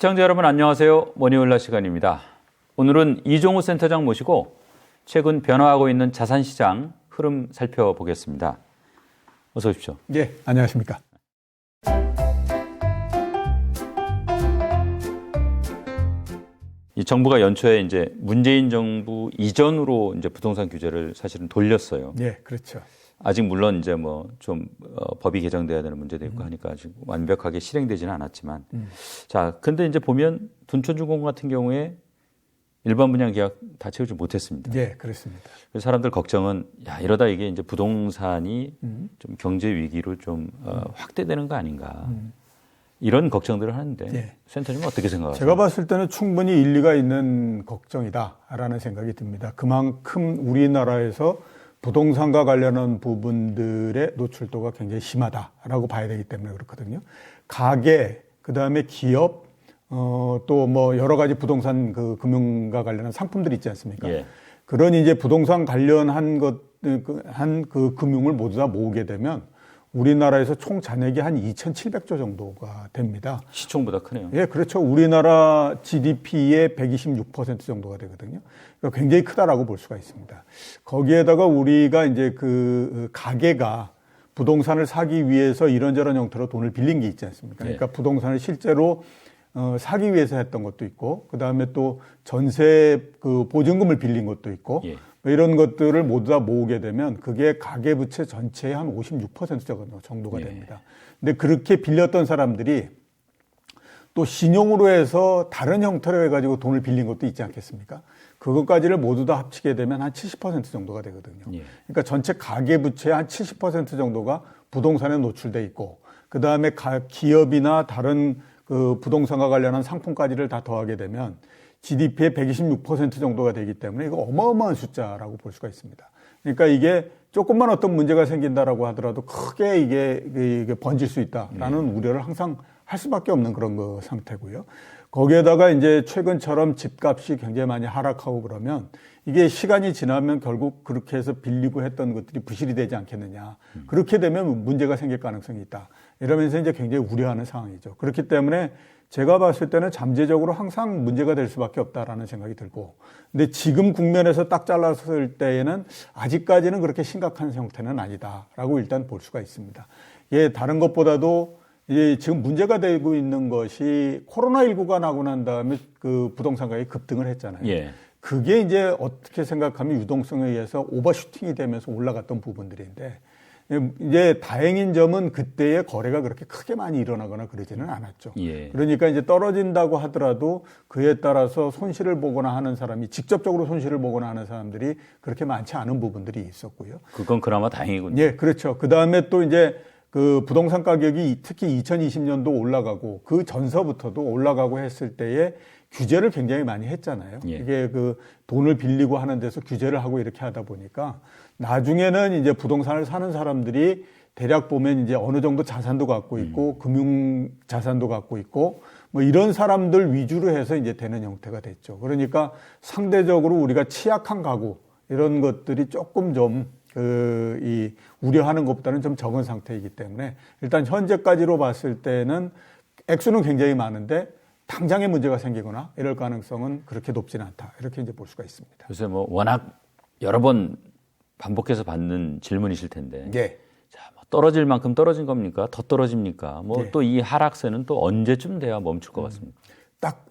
시청자 여러분 안녕하세요. 머니올라 시간입니다. 오늘은 이종우 센터장 모시고 최근 변화하고 있는 자산시장 흐름 살펴보겠습니다. 어서 오십시오. 네, 안녕하십니까. 이 정부가 연초에 이제 문재인 정부 이전으로 이제 부동산 규제를 사실은 돌렸어요. 네, 그렇죠. 아직 물론 이제 뭐 좀 법이 개정돼야 되는 문제도 있고 하니까 아직 완벽하게 실행되지는 않았지만, 자, 근데 이제 보면 둔촌중공업 같은 경우에 일반 분양 계약 다 채우지 못했습니다. 네, 그렇습니다. 그래서 사람들 걱정은 야 이러다 이게 이제 부동산이 좀 경제 위기로 좀 확대되는 거 아닌가 이런 걱정들을 하는데 네. 센터님은 어떻게 생각하세요? 제가 봤을 때는 충분히 일리가 있는 걱정이다라는 생각이 듭니다. 그만큼 우리나라에서 부동산과 관련한 부분들의 노출도가 굉장히 심하다라고 봐야 되기 때문에 그렇거든요. 가계, 그다음에 기업, 또 뭐 여러 가지 부동산 그 금융과 관련한 상품들이 있지 않습니까? 예. 그런 이제 부동산 관련한 그 금융을 모두 다 모으게 되면 우리나라에서 총 잔액이 한 2,700조 정도가 됩니다. 시총보다 크네요. 예, 그렇죠. 우리나라 GDP의 126% 정도가 되거든요. 그러니까 굉장히 크다라고 볼 수가 있습니다. 거기에다가 우리가 이제 그 가계가 부동산을 사기 위해서 이런저런 형태로 돈을 빌린 게 있지 않습니까? 그러니까 예. 부동산을 실제로 사기 위해서 했던 것도 있고, 그 다음에 또 전세 그 보증금을 빌린 것도 있고, 예. 이런 것들을 모두 다 모으게 되면 그게 가계부채 전체의 한 56% 정도가 예. 됩니다. 근데 그렇게 빌렸던 사람들이 또 신용으로 해서 다른 형태로 해가지고 돈을 빌린 것도 있지 않겠습니까? 그것까지를 모두 다 합치게 되면 한 70% 정도가 되거든요. 예. 그러니까 전체 가계부채의 한 70% 정도가 부동산에 노출돼 있고, 그 다음에 기업이나 다른 그 부동산과 관련한 상품까지를 다 더하게 되면 GDP의 126% 정도가 되기 때문에 이거 어마어마한 숫자라고 볼 수가 있습니다. 그러니까 이게 조금만 어떤 문제가 생긴다라고 하더라도 크게 이게 번질 수 있다라는 우려를 항상 할 수밖에 없는 그런 거 상태고요. 거기에다가 이제 최근처럼 집값이 굉장히 많이 하락하고 그러면 이게 시간이 지나면 결국 그렇게 해서 빌리고 했던 것들이 부실이 되지 않겠느냐. 그렇게 되면 문제가 생길 가능성이 있다. 이러면서 이제 굉장히 우려하는 상황이죠. 그렇기 때문에 제가 봤을 때는 잠재적으로 항상 문제가 될 수밖에 없다라는 생각이 들고, 근데 지금 국면에서 딱 잘랐을 때에는 아직까지는 그렇게 심각한 형태는 아니다라고 일단 볼 수가 있습니다. 예, 다른 것보다도 이제 지금 문제가 되고 있는 것이 코로나19가 나고 난 다음에 그 부동산 가격이 급등을 했잖아요. 예. 그게 이제 어떻게 생각하면 유동성에 의해서 오버슈팅이 되면서 올라갔던 부분들인데, 이제 다행인 점은 그때의 거래가 그렇게 크게 많이 일어나거나 그러지는 않았죠. 예. 그러니까 이제 떨어진다고 하더라도 그에 따라서 손실을 보거나 하는 사람이, 직접적으로 손실을 보거나 하는 사람들이 그렇게 많지 않은 부분들이 있었고요. 그건 그나마 다행이군요. 예, 그렇죠. 그 다음에 또 이제 그 부동산 가격이 특히 2020년도 올라가고 그 전서부터도 올라가고 했을 때에 규제를 굉장히 많이 했잖아요. 예. 이게 그 돈을 빌리고 하는 데서 규제를 하고 이렇게 하다 보니까 나중에는 이제 부동산을 사는 사람들이 대략 보면 이제 어느 정도 자산도 갖고 있고 금융 자산도 갖고 있고 뭐 이런 사람들 위주로 해서 이제 되는 형태가 됐죠. 그러니까 상대적으로 우리가 취약한 가구 이런 것들이 조금 좀 이 우려하는 것보다는 좀 적은 상태이기 때문에 일단 현재까지로 봤을 때는 액수는 굉장히 많은데 당장에 문제가 생기거나 이럴 가능성은 그렇게 높지는 않다. 이렇게 이제 볼 수가 있습니다. 요새 뭐 워낙 여러 번 반복해서 받는 질문이실 텐데. 예. 자, 뭐 떨어질 만큼 떨어진 겁니까? 더 떨어집니까? 뭐 예. 또 이 하락세는 또 언제쯤 돼야 멈출 것 같습니까? 딱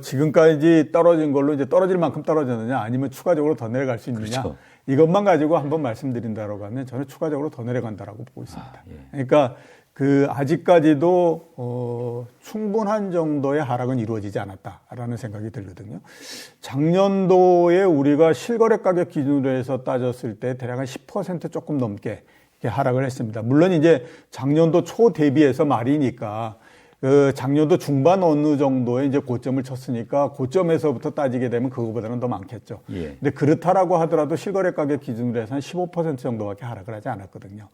지금까지 떨어진 걸로 이제 떨어질 만큼 떨어졌느냐 아니면 추가적으로 더 내려갈 수 있느냐 그렇죠. 이것만 가지고 한번 말씀드린다라고 하면 저는 추가적으로 더 내려간다라고 보고 있습니다. 예. 그러니까 아직까지도 충분한 정도의 하락은 이루어지지 않았다라는 생각이 들거든요. 작년도에 우리가 실거래 가격 기준으로 해서 따졌을 때 대략 한 10% 조금 넘게 하락을 했습니다. 물론 이제 작년도 초 대비해서 말이니까 작년도 중반 어느 정도의 이제 고점을 쳤으니까 고점에서부터 따지게 되면 그거보다는 더 많겠죠. 예. 근데 그렇다라고 하더라도 실거래 가격 기준으로 해서 한 15% 정도밖에 하락을 하지 않았거든요.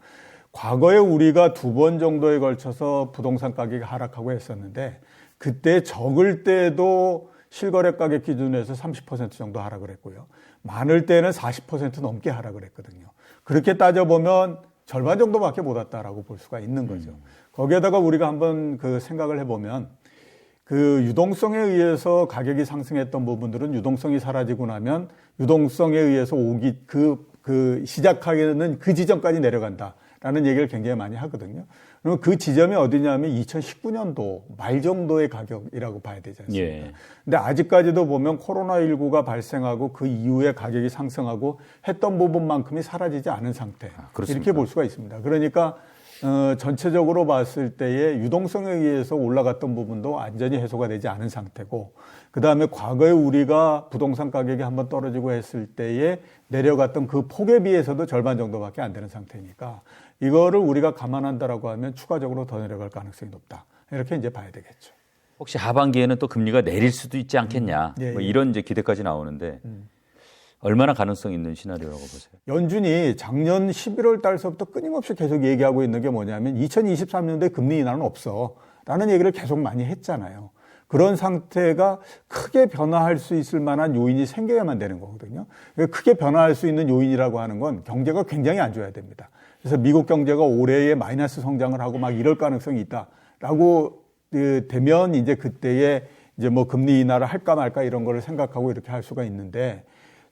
과거에 우리가 2번 정도에 걸쳐서 부동산 가격이 하락하고 했었는데 그때 적을 때도 실거래 가격 기준에서 30% 정도 하락을 했고요. 많을 때는 40% 넘게 하락을 했거든요. 그렇게 따져보면 절반 정도밖에 못 왔다라고 볼 수가 있는 거죠. 거기에다가 우리가 한번 그 생각을 해보면 그 유동성에 의해서 가격이 상승했던 부분들은 유동성이 사라지고 나면 유동성에 의해서 시작하기는 그 지점까지 내려간다라는 얘기를 굉장히 많이 하거든요. 그러면 그 지점이 어디냐면 2019년도 말 정도의 가격이라고 봐야 되지 않습니까? 예. 근데 아직까지도 보면 코로나19가 발생하고 그 이후에 가격이 상승하고 했던 부분만큼이 사라지지 않은 상태. 이렇게 볼 수가 있습니다. 그러니까 전체적으로 봤을 때의 유동성에 의해서 올라갔던 부분도 완전히 해소가 되지 않은 상태고, 그 다음에 과거에 우리가 부동산 가격이 한번 떨어지고 했을 때에 내려갔던 그 폭에 비해서도 절반 정도밖에 안 되는 상태니까 이거를 우리가 감안한다라고 하면 추가적으로 더 내려갈 가능성이 높다. 이렇게 이제 봐야 되겠죠. 혹시 하반기에는 또 금리가 내릴 수도 있지 않겠냐. 예, 뭐 예. 이런 이제 기대까지 나오는데 얼마나 가능성 있는 시나리오라고 보세요? 연준이 작년 11월 달서부터 끊임없이 계속 얘기하고 있는 게 뭐냐면 2023년도에 금리 인하는 없어 라는 얘기를 계속 많이 했잖아요. 그런 상태가 크게 변화할 수 있을 만한 요인이 생겨야만 되는 거거든요. 크게 변화할 수 있는 요인이라고 하는 건 경제가 굉장히 안 좋아야 됩니다. 그래서 미국 경제가 올해에 마이너스 성장을 하고 막 이럴 가능성이 있다라고 되면 이제 그때에 이제 뭐 금리 인하를 할까 말까 이런 거를 생각하고 이렇게 할 수가 있는데,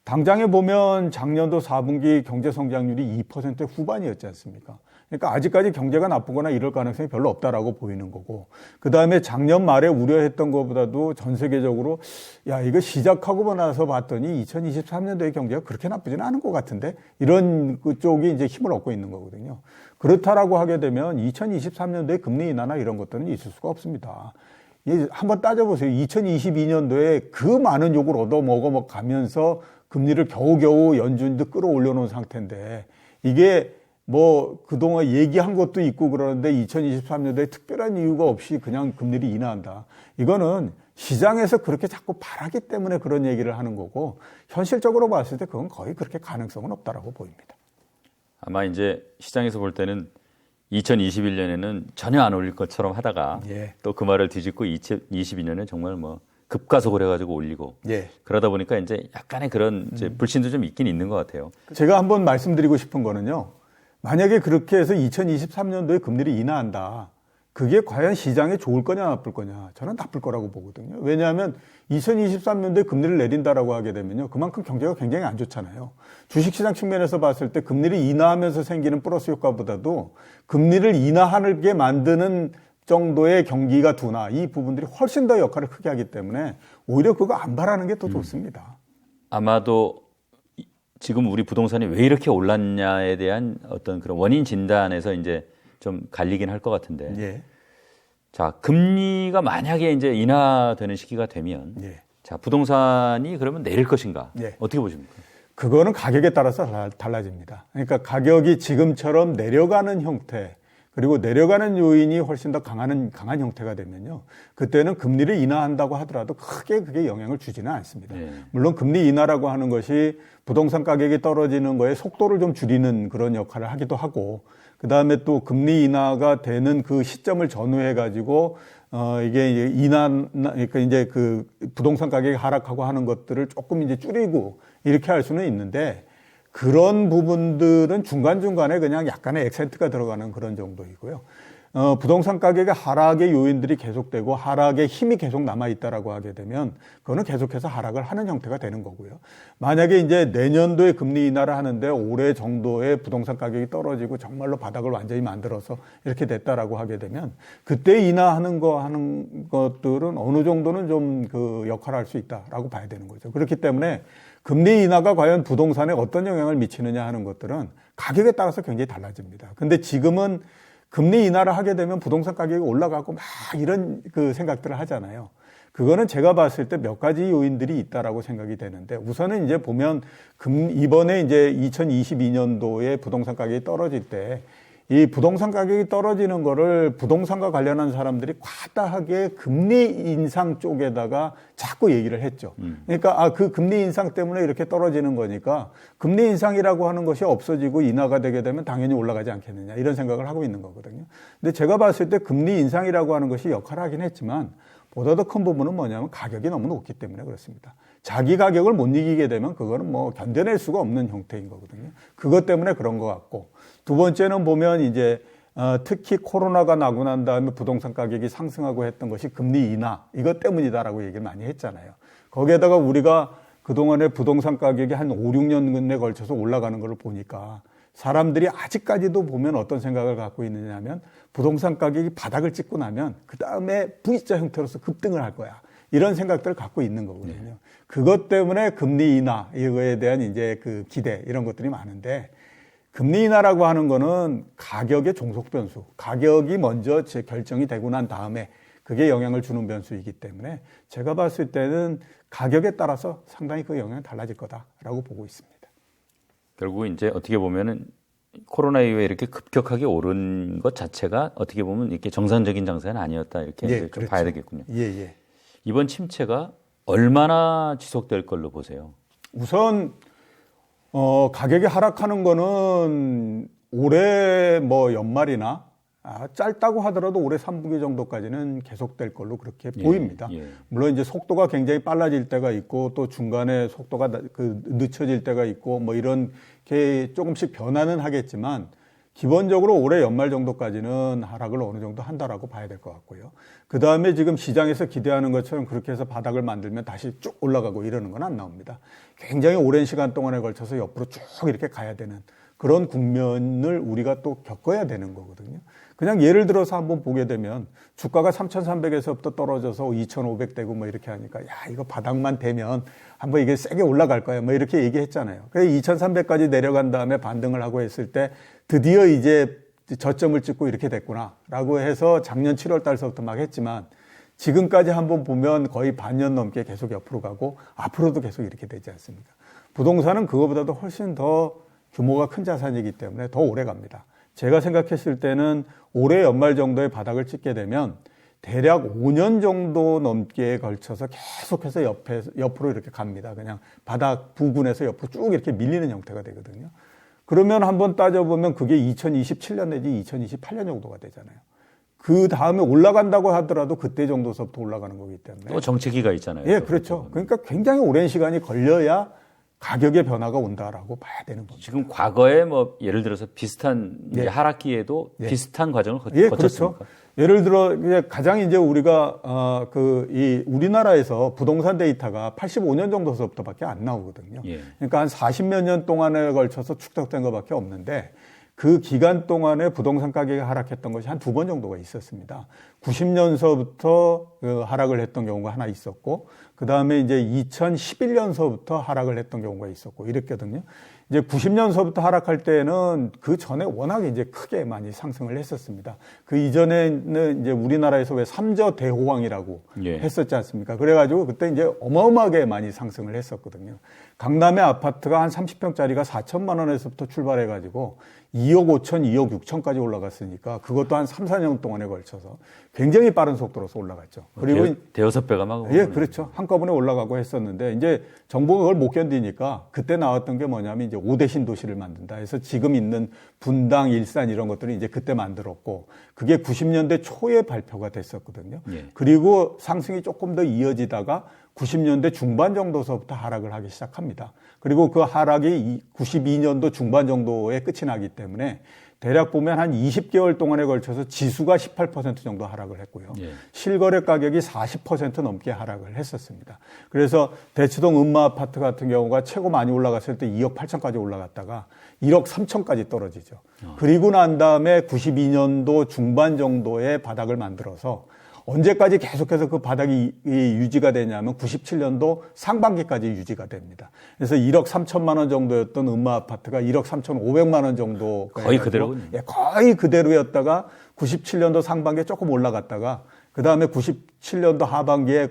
당장에 보면 작년도 4분기 경제 성장률이 2% 후반이었지 않습니까? 그러니까 아직까지 경제가 나쁘거나 이럴 가능성이 별로 없다라고 보이는 거고, 그 다음에 작년 말에 우려했던 것보다도 전 세계적으로 야, 이거 시작하고 나서 봤더니 2023년도의 경제가 그렇게 나쁘지는 않은 것 같은데, 이런 쪽이 이제 힘을 얻고 있는 거거든요. 그렇다라고 하게 되면 2023년도에 금리 인하나 이런 것들은 있을 수가 없습니다. 한번 따져보세요. 2022년도에 그 많은 욕을 얻어먹어 가면서 금리를 겨우겨우 연준도 끌어올려 놓은 상태인데, 이게 뭐 그동안 얘기한 것도 있고 그러는데 2023년도에 특별한 이유가 없이 그냥 금리를 인하한다. 이거는 시장에서 그렇게 자꾸 바라기 때문에 그런 얘기를 하는 거고, 현실적으로 봤을 때 그건 거의 그렇게 가능성은 없다라고 보입니다. 아마 이제 시장에서 볼 때는 2021년에는 전혀 안 올릴 것처럼 하다가 예. 또 그 말을 뒤집고 2022년에 정말 뭐 급가속을 해가지고 올리고 예. 그러다 보니까 이제 약간의 그런 이제 불신도 좀 있긴 있는 것 같아요. 제가 한번 말씀드리고 싶은 거는요, 만약에 그렇게 해서 2023년도에 금리를 인하한다. 그게 과연 시장에 좋을 거냐 나쁠 거냐? 저는 나쁠 거라고 보거든요. 왜냐하면 2023년도에 금리를 내린다라고 하게 되면요, 그만큼 경제가 굉장히 안 좋잖아요. 주식시장 측면에서 봤을 때 금리를 인하하면서 생기는 플러스 효과보다도 금리를 인하하게 만드는 정도의 경기가 둔화, 이 부분들이 훨씬 더 역할을 크게 하기 때문에 오히려 그거 안 바라는 게 더 좋습니다. 아마도 지금 우리 부동산이 왜 이렇게 올랐냐에 대한 어떤 그런 원인 진단에서 이제 좀 갈리긴 할 것 같은데. 예. 자, 금리가 만약에 이제 인하되는 시기가 되면 예. 자, 부동산이 그러면 내릴 것인가? 예. 어떻게 보십니까? 그거는 가격에 따라서 달라집니다. 그러니까 가격이 지금처럼 내려가는 형태, 그리고 내려가는 요인이 훨씬 더 강한 형태가 되면요, 그때는 금리를 인하한다고 하더라도 크게 그게 영향을 주지는 않습니다. 네. 물론 금리 인하라고 하는 것이 부동산 가격이 떨어지는 거에 속도를 좀 줄이는 그런 역할을 하기도 하고, 그 다음에 또 금리 인하가 되는 그 시점을 전후해 가지고 이게 그러니까 이제 그 부동산 가격이 하락하고 하는 것들을 조금 이제 줄이고 이렇게 할 수는 있는데, 그런 부분들은 중간중간에 그냥 약간의 액센트가 들어가는 그런 정도이고요. 부동산 가격의 하락의 요인들이 계속되고 하락의 힘이 계속 남아있다라고 하게 되면 그거는 계속해서 하락을 하는 형태가 되는 거고요. 만약에 이제 내년도에 금리 인하를 하는데 올해 정도의 부동산 가격이 떨어지고 정말로 바닥을 완전히 만들어서 이렇게 됐다라고 하게 되면 그때 인하하는 것들은 어느 정도는 좀 그 역할을 할 수 있다라고 봐야 되는 거죠. 그렇기 때문에 금리 인하가 과연 부동산에 어떤 영향을 미치느냐 하는 것들은 가격에 따라서 굉장히 달라집니다. 근데 지금은 금리 인하를 하게 되면 부동산 가격이 올라가고 막 이런 그 생각들을 하잖아요. 그거는 제가 봤을 때 몇 가지 요인들이 있다라고 생각이 되는데, 우선은 이제 보면 이번에 이제 2022년도에 부동산 가격이 떨어질 때 이 부동산 가격이 떨어지는 거를 부동산과 관련한 사람들이 과다하게 금리 인상 쪽에다가 자꾸 얘기를 했죠. 그러니까 그 금리 인상 때문에 이렇게 떨어지는 거니까 금리 인상이라고 하는 것이 없어지고 인하가 되게 되면 당연히 올라가지 않겠느냐, 이런 생각을 하고 있는 거거든요. 근데 제가 봤을 때 금리 인상이라고 하는 것이 역할을 하긴 했지만 보다 더 큰 부분은 뭐냐면 가격이 너무 높기 때문에 그렇습니다. 자기 가격을 못 이기게 되면 그거는 뭐 견뎌낼 수가 없는 형태인 거거든요. 그것 때문에 그런 것 같고, 두 번째는 보면 이제 특히 코로나가 나고 난 다음에 부동산 가격이 상승하고 했던 것이 금리 인하 이것 때문이다라고 얘기를 많이 했잖아요. 거기에다가 우리가 그동안에 부동산 가격이 한 5, 6년에 걸쳐서 올라가는 걸 보니까 사람들이 아직까지도 보면 어떤 생각을 갖고 있느냐면 부동산 가격이 바닥을 찍고 나면 그 다음에 V자 형태로서 급등을 할 거야. 이런 생각들을 갖고 있는 거거든요. 그것 때문에 금리 인하 이거에 대한 이제 그 기대 이런 것들이 많은데 금리 인하라고 하는 거는 가격의 종속 변수, 가격이 먼저 결정이 되고 난 다음에 그게 영향을 주는 변수이기 때문에 제가 봤을 때는 가격에 따라서 상당히 그 영향이 달라질 거다라고 보고 있습니다. 결국 이제 어떻게 보면은 코로나 이후에 이렇게 급격하게 오른 것 자체가 어떻게 보면 이렇게 정상적인 장세는 아니었다 이렇게 예, 좀 그렇죠. 봐야 되겠군요. 예. 이번 침체가 얼마나 지속될 걸로 보세요? 우선 가격이 하락하는 거는 올해 뭐 연말이나 짧다고 하더라도 올해 3분기 정도까지는 계속될 걸로 그렇게 보입니다. 물론 이제 속도가 굉장히 빨라질 때가 있고 또 중간에 속도가 늦춰질 때가 있고 뭐 이런 게 조금씩 변화는 하겠지만 기본적으로 올해 연말 정도까지는 하락을 어느 정도 한다라고 봐야 될 것 같고요. 그 다음에 지금 시장에서 기대하는 것처럼 그렇게 해서 바닥을 만들면 다시 쭉 올라가고 이러는 건 안 나옵니다. 굉장히 오랜 시간 동안에 걸쳐서 옆으로 쭉 이렇게 가야 되는 그런 국면을 우리가 또 겪어야 되는 거거든요. 그냥 예를 들어서 한번 보게 되면 주가가 3,300에서부터 떨어져서 2,500 되고 뭐 이렇게 하니까 야, 이거 바닥만 되면 한번 이게 세게 올라갈 거야. 뭐 이렇게 얘기했잖아요. 그래서 2,300까지 내려간 다음에 반등을 하고 했을 때 드디어 이제 저점을 찍고 이렇게 됐구나라고 해서 작년 7월 달서부터 막 했지만 지금까지 한번 보면 거의 반년 넘게 계속 옆으로 가고 앞으로도 계속 이렇게 되지 않습니까? 부동산은 그거보다도 훨씬 더 규모가 큰 자산이기 때문에 더 오래 갑니다. 제가 생각했을 때는 올해 연말 정도에 바닥을 찍게 되면 대략 5년 정도 넘게 걸쳐서 계속해서 옆으로 이렇게 갑니다. 그냥 바닥 부근에서 옆으로 쭉 이렇게 밀리는 형태가 되거든요. 그러면 한번 따져보면 그게 2027년 내지 2028년 정도가 되잖아요. 그 다음에 올라간다고 하더라도 그때 정도서부터 올라가는 거기 때문에. 또 정체기가 있잖아요. 예, 그렇죠. 그러니까 굉장히 오랜 시간이 걸려야 가격의 변화가 온다라고 봐야 되는 겁니다. 지금 과거에 뭐 예를 들어서 비슷한 이제 하락기에도 비슷한 과정을 거쳤습니까? 그렇죠. 예를 들어 가장 이제 우리가 이 우리나라에서 부동산 데이터가 85년 정도서부터밖에 안 나오거든요. 그러니까 한 40몇 년 동안에 걸쳐서 축적된 것밖에 없는데 그 기간 동안에 부동산 가격이 하락했던 것이 한 2번 정도가 있었습니다. 90년서부터 하락을 했던 경우가 하나 있었고, 그 다음에 이제 2011년서부터 하락을 했던 경우가 있었고, 이랬거든요. 이제 90년서부터 하락할 때는 그 전에 워낙 이제 크게 많이 상승을 했었습니다. 그 이전에는 이제 우리나라에서 왜 삼저 대호황이라고 했었지 않습니까? 그래가지고 그때 이제 어마어마하게 많이 상승을 했었거든요. 강남의 아파트가 한 30평짜리가 4천만 원에서부터 출발해가지고 2억 5천, 2억 6천까지 올라갔으니까 그것도 한 3, 4년 동안에 걸쳐서 굉장히 빠른 속도로서 올라갔죠. 그리고 대여섯 배가 막 예, 그렇죠. 한꺼번에 올라가고 했었는데 이제 정부가 그걸 못 견디니까 그때 나왔던 게 뭐냐면 이제 5대 신도시를 만든다 해서 지금 있는 분당, 일산 이런 것들이 이제 그때 만들었고 그게 90년대 초에 발표가 됐었거든요. 그리고 상승이 조금 더 이어지다가 90년대 중반 정도서부터 하락을 하기 시작합니다. 그리고 그 하락이 92년도 중반 정도에 끝이 나기 때문에 대략 보면 한 20개월 동안에 걸쳐서 지수가 18% 정도 하락을 했고요. 실거래 가격이 40% 넘게 하락을 했었습니다. 그래서 대치동 음마 아파트 같은 경우가 최고 많이 올라갔을 때 2억 8천까지 올라갔다가 1억 3천까지 떨어지죠. 그리고 난 다음에 92년도 중반 정도에 바닥을 만들어서 언제까지 계속해서 그 바닥이 유지가 되냐면 97년도 상반기까지 유지가 됩니다. 그래서 1억 3천만 원 정도였던 음마 아파트가 1억 3,500만 원 정도 거의 그대로군요. 예, 거의 그대로였다가 97년도 상반기에 조금 올라갔다가 그 다음에 97년도 하반기에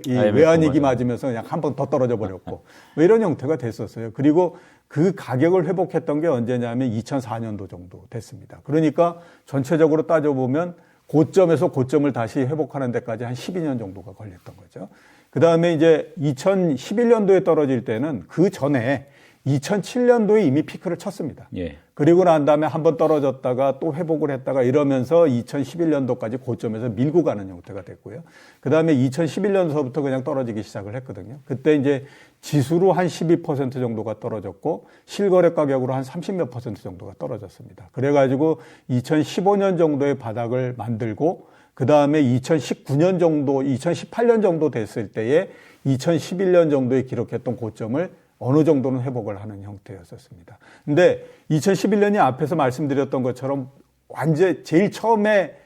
이 외환위기 맞으면서 그냥 한 번 더 떨어져 버렸고 뭐 이런 형태가 됐었어요. 그리고 그 가격을 회복했던 게 언제냐면 2004년도 정도 됐습니다. 그러니까 전체적으로 따져보면 고점에서 고점을 다시 회복하는 데까지 한 12년 정도가 걸렸던 거죠. 그 다음에 이제 2011년도에 떨어질 때는 그 전에 2007년도에 이미 피크를 쳤습니다. 예. 그리고 난 다음에 한번 떨어졌다가 또 회복을 했다가 이러면서 2011년도까지 고점에서 밀고 가는 형태가 됐고요. 그 다음에 2011년서부터 그냥 떨어지기 시작을 했거든요. 그때 이제 지수로 한 12% 정도가 떨어졌고 실거래 가격으로 한 30몇 % 정도가 떨어졌습니다. 그래가지고 2015년 정도의 바닥을 만들고 그 다음에 2019년 정도, 2018년 정도 됐을 때에 2011년 정도에 기록했던 고점을 어느 정도는 회복을 하는 형태였었습니다. 근데 2011년이 앞에서 말씀드렸던 것처럼 완전 제일 처음에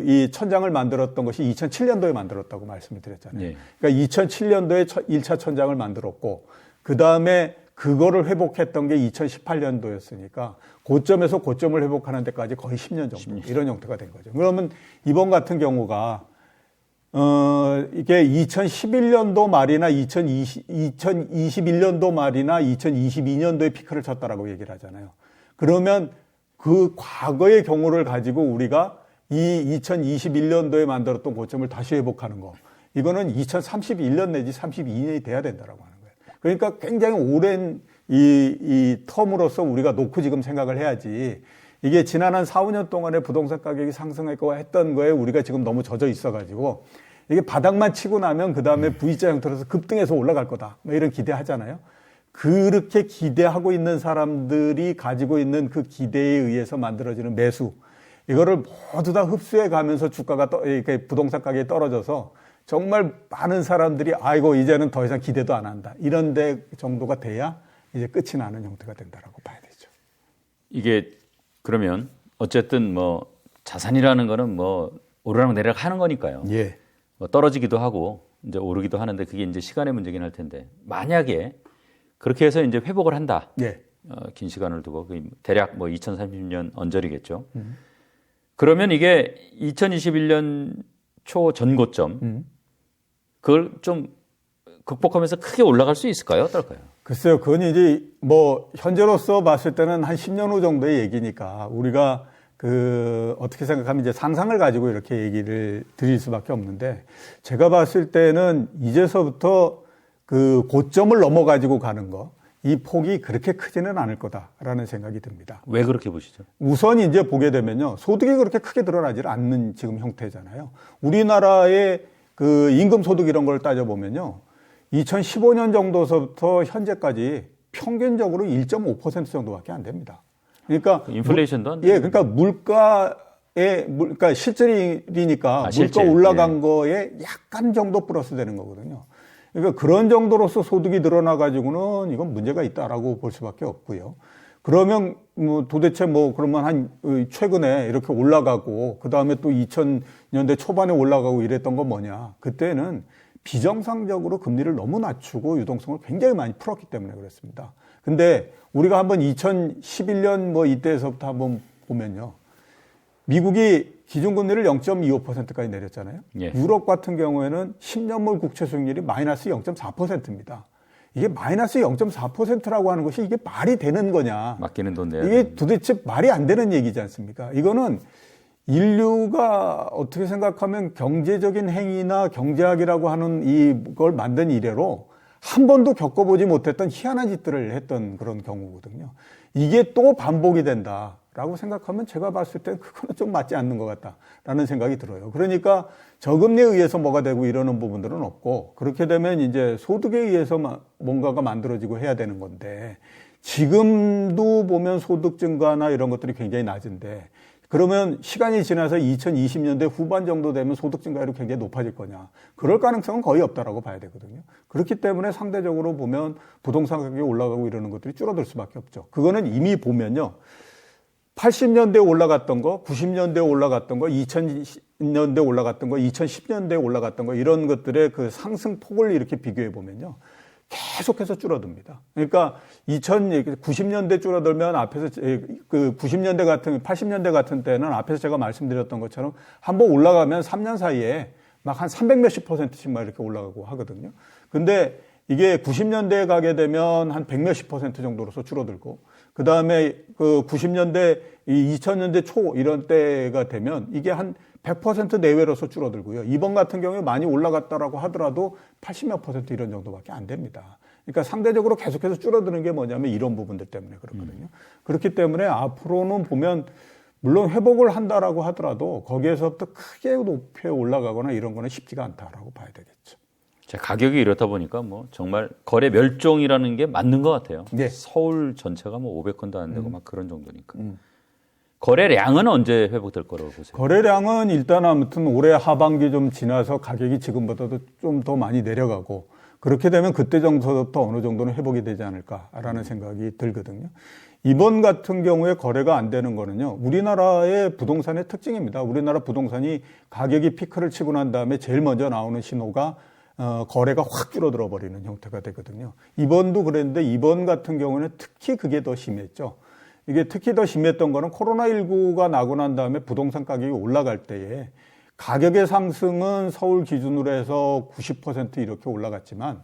이 천장을 만들었던 것이 2007년도에 만들었다고 말씀을 드렸잖아요. 네. 그러니까 2007년도에 1차 천장을 만들었고 그 다음에 그거를 회복했던 게 2018년도였으니까 고점에서 고점을 회복하는 데까지 거의 10년 정도 이런 형태가 된 거죠. 그러면 이번 같은 경우가 이게 2011년도 말이나 2021년도 말이나 2022년도에 피크를 쳤다라고 얘기를 하잖아요. 그러면 그 과거의 경우를 가지고 우리가 이 2021년도에 만들었던 고점을 다시 회복하는 거. 이거는 2031년 내지 32년이 돼야 된다라고 하는 거예요. 그러니까 굉장히 오랜 이 텀으로서 우리가 놓고 지금 생각을 해야지 이게 지난 한 4, 5년 동안에 부동산 가격이 상승했고 했던 거에 우리가 지금 너무 젖어 있어가지고 이게 바닥만 치고 나면 그 다음에 V자 형태로서 급등해서 올라갈 거다. 뭐 이런 기대하잖아요. 그렇게 기대하고 있는 사람들이 가지고 있는 그 기대에 의해서 만들어지는 매수. 이거를 모두 다 흡수해 가면서 주가가 이렇게 부동산 가격이 떨어져서 정말 많은 사람들이 아이고 이제는 더 이상 기대도 안 한다. 이런 데 정도가 돼야 이제 끝이 나는 형태가 된다라고 봐야 되죠. 이게 그러면 어쨌든 뭐 자산이라는 거는 뭐 오르락 내리락 하는 거니까요. 예. 뭐 떨어지기도 하고 이제 오르기도 하는데 그게 이제 시간의 문제긴 할 텐데 만약에 그렇게 해서 이제 회복을 한다. 예. 긴 시간을 두고 대략 뭐 2030년 언저리겠죠. 그러면 이게 2021년 초 전고점 그걸 좀 극복하면서 크게 올라갈 수 있을까요? 어떨까요? 글쎄요, 그건 이제 뭐 현재로서 봤을 때는 한 10년 후 정도의 얘기니까 우리가 어떻게 생각하면 이제 상상을 가지고 이렇게 얘기를 드릴 수밖에 없는데 제가 봤을 때는 이제서부터 그 고점을 넘어 가지고 가는 거, 이 폭이 그렇게 크지는 않을 거다라는 생각이 듭니다. 왜 그렇게 보시죠? 우선 이제 보게 되면요, 소득이 그렇게 크게 드러나지 않는 지금 형태잖아요. 우리나라의 그 임금 소득 이런 걸 따져보면요, 2015년 정도서부터 현재까지 평균적으로 1.5% 정도밖에 안 됩니다. 그러니까 인플레이션도 안 예, 그러니까 그러니까 실질이니까 물가 올라간 거에 약간 정도 플러스 되는 거거든요. 그러니까 그런 정도로서 소득이 늘어나 가지고는 이건 문제가 있다라고 볼 수밖에 없고요. 그러면 뭐 도대체 뭐 그러면 한 최근에 이렇게 올라가고 그다음에 또 2000년대 초반에 올라가고 이랬던 건 뭐냐? 그때는 비정상적으로 금리를 너무 낮추고 유동성을 굉장히 많이 풀었기 때문에 그렇습니다. 근데 우리가 한번 2011년 뭐 이때에서부터 한번 보면요. 미국이 기준금리를 0.25%까지 내렸잖아요. 예. 유럽 같은 경우에는 10년물 국채 수익률이 마이너스 0.4%입니다. 이게 마이너스 0.4%라고 하는 것이 이게 말이 되는 거냐. 맡기는 돈 내야 이게 도대체 말이 안 되는 얘기지 않습니까? 이거는 인류가 어떻게 생각하면 경제적인 행위나 경제학이라고 하는 이걸 만든 이래로 한 번도 겪어보지 못했던 희한한 짓들을 했던 그런 경우거든요. 이게 또 반복이 된다라고 생각하면 제가 봤을 때 그거는 좀 맞지 않는 것 같다라는 생각이 들어요. 그러니까 저금리에 의해서 뭐가 되고 이러는 부분들은 없고 그렇게 되면 이제 소득에 의해서 뭔가가 만들어지고 해야 되는 건데 지금도 보면 소득 증가나 이런 것들이 굉장히 낮은데 그러면 시간이 지나서 2020년대 후반 정도 되면 소득 증가율이 굉장히 높아질 거냐. 그럴 가능성은 거의 없다라고 봐야 되거든요. 그렇기 때문에 상대적으로 보면 부동산 가격이 올라가고 이러는 것들이 줄어들 수밖에 없죠. 그거는 이미 보면요. 80년대에 올라갔던 거, 90년대에 올라갔던 거, 2000년대에 올라갔던 거, 2010년대에 올라갔던 거 이런 것들의 그 상승폭을 이렇게 비교해 보면요. 계속해서 줄어듭니다. 그러니까 90년대 줄어들면 앞에서 그 90년대 같은 80년대 같은 때는 앞에서 제가 말씀드렸던 것처럼 한번 올라가면 3년 사이에 막 한 300몇십 %씩 막 이렇게 올라가고 하거든요. 근데 이게 90년대에 가게 되면 한 100몇십 % 정도로서 줄어들고 그다음에 그 90년대 2000년대 초 이런 때가 되면 이게 한 100% 내외로서 줄어들고요. 이번 같은 경우에 많이 올라갔다라고 하더라도 80몇 % 이런 정도밖에 안 됩니다. 그러니까 상대적으로 계속해서 줄어드는 게 뭐냐면 이런 부분들 때문에 그렇거든요. 그렇기 때문에 앞으로는 보면 물론 회복을 한다라고 하더라도 거기에서부터 크게 높게 올라가거나 이런 거는 쉽지가 않다라고 봐야 되겠죠. 자, 가격이 이렇다 보니까 뭐 정말 거래 멸종이라는 게 맞는 것 같아요. 네. 서울 전체가 뭐 500건도 안 되고 막 그런 정도니까. 거래량은 언제 회복될 거라고 보세요? 거래량은 일단 아무튼 올해 하반기 좀 지나서 가격이 지금보다도 좀 더 많이 내려가고 그렇게 되면 그때 정도부터 어느 정도는 회복이 되지 않을까라는 생각이 들거든요. 이번 같은 경우에 거래가 안 되는 거는요. 우리나라의 부동산의 특징입니다. 우리나라 부동산이 가격이 피크를 치고 난 다음에 제일 먼저 나오는 신호가 거래가 확 줄어들어 버리는 형태가 되거든요. 이번도 그랬는데 이번 같은 경우는 특히 그게 더 심했죠. 이게 특히 더 심했던 거는 코로나19가 나고 난 다음에 부동산 가격이 올라갈 때에 가격의 상승은 서울 기준으로 해서 90% 이렇게 올라갔지만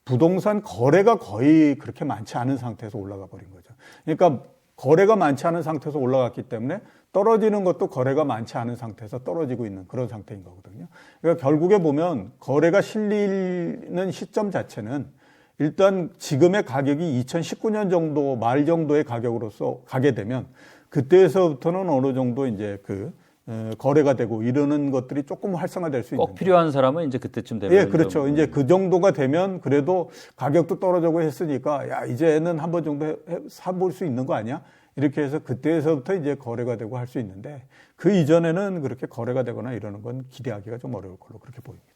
부동산 거래가 거의 그렇게 많지 않은 상태에서 올라가 버린 거죠. 그러니까 거래가 많지 않은 상태에서 올라갔기 때문에 떨어지는 것도 거래가 많지 않은 상태에서 떨어지고 있는 그런 상태인 거거든요. 그러니까 결국에 보면 거래가 실리는 시점 자체는 일단 지금의 가격이 2019년 정도 말 정도의 가격으로서 가게 되면 그때에서부터는 어느 정도 이제 거래가 되고 이러는 것들이 조금 활성화될 수 있는. 꼭 필요한 사람은 이제 그때쯤 되면. 예, 그렇죠. 이제 그 정도가 되면 그래도 가격도 떨어지고 했으니까 야, 이제는 한 번 정도 사볼 수 있는 거 아니야? 이렇게 해서 그때에서부터 이제 거래가 되고 할 수 있는데 그 이전에는 그렇게 거래가 되거나 이러는 건 기대하기가 좀 어려울 걸로 그렇게 보입니다.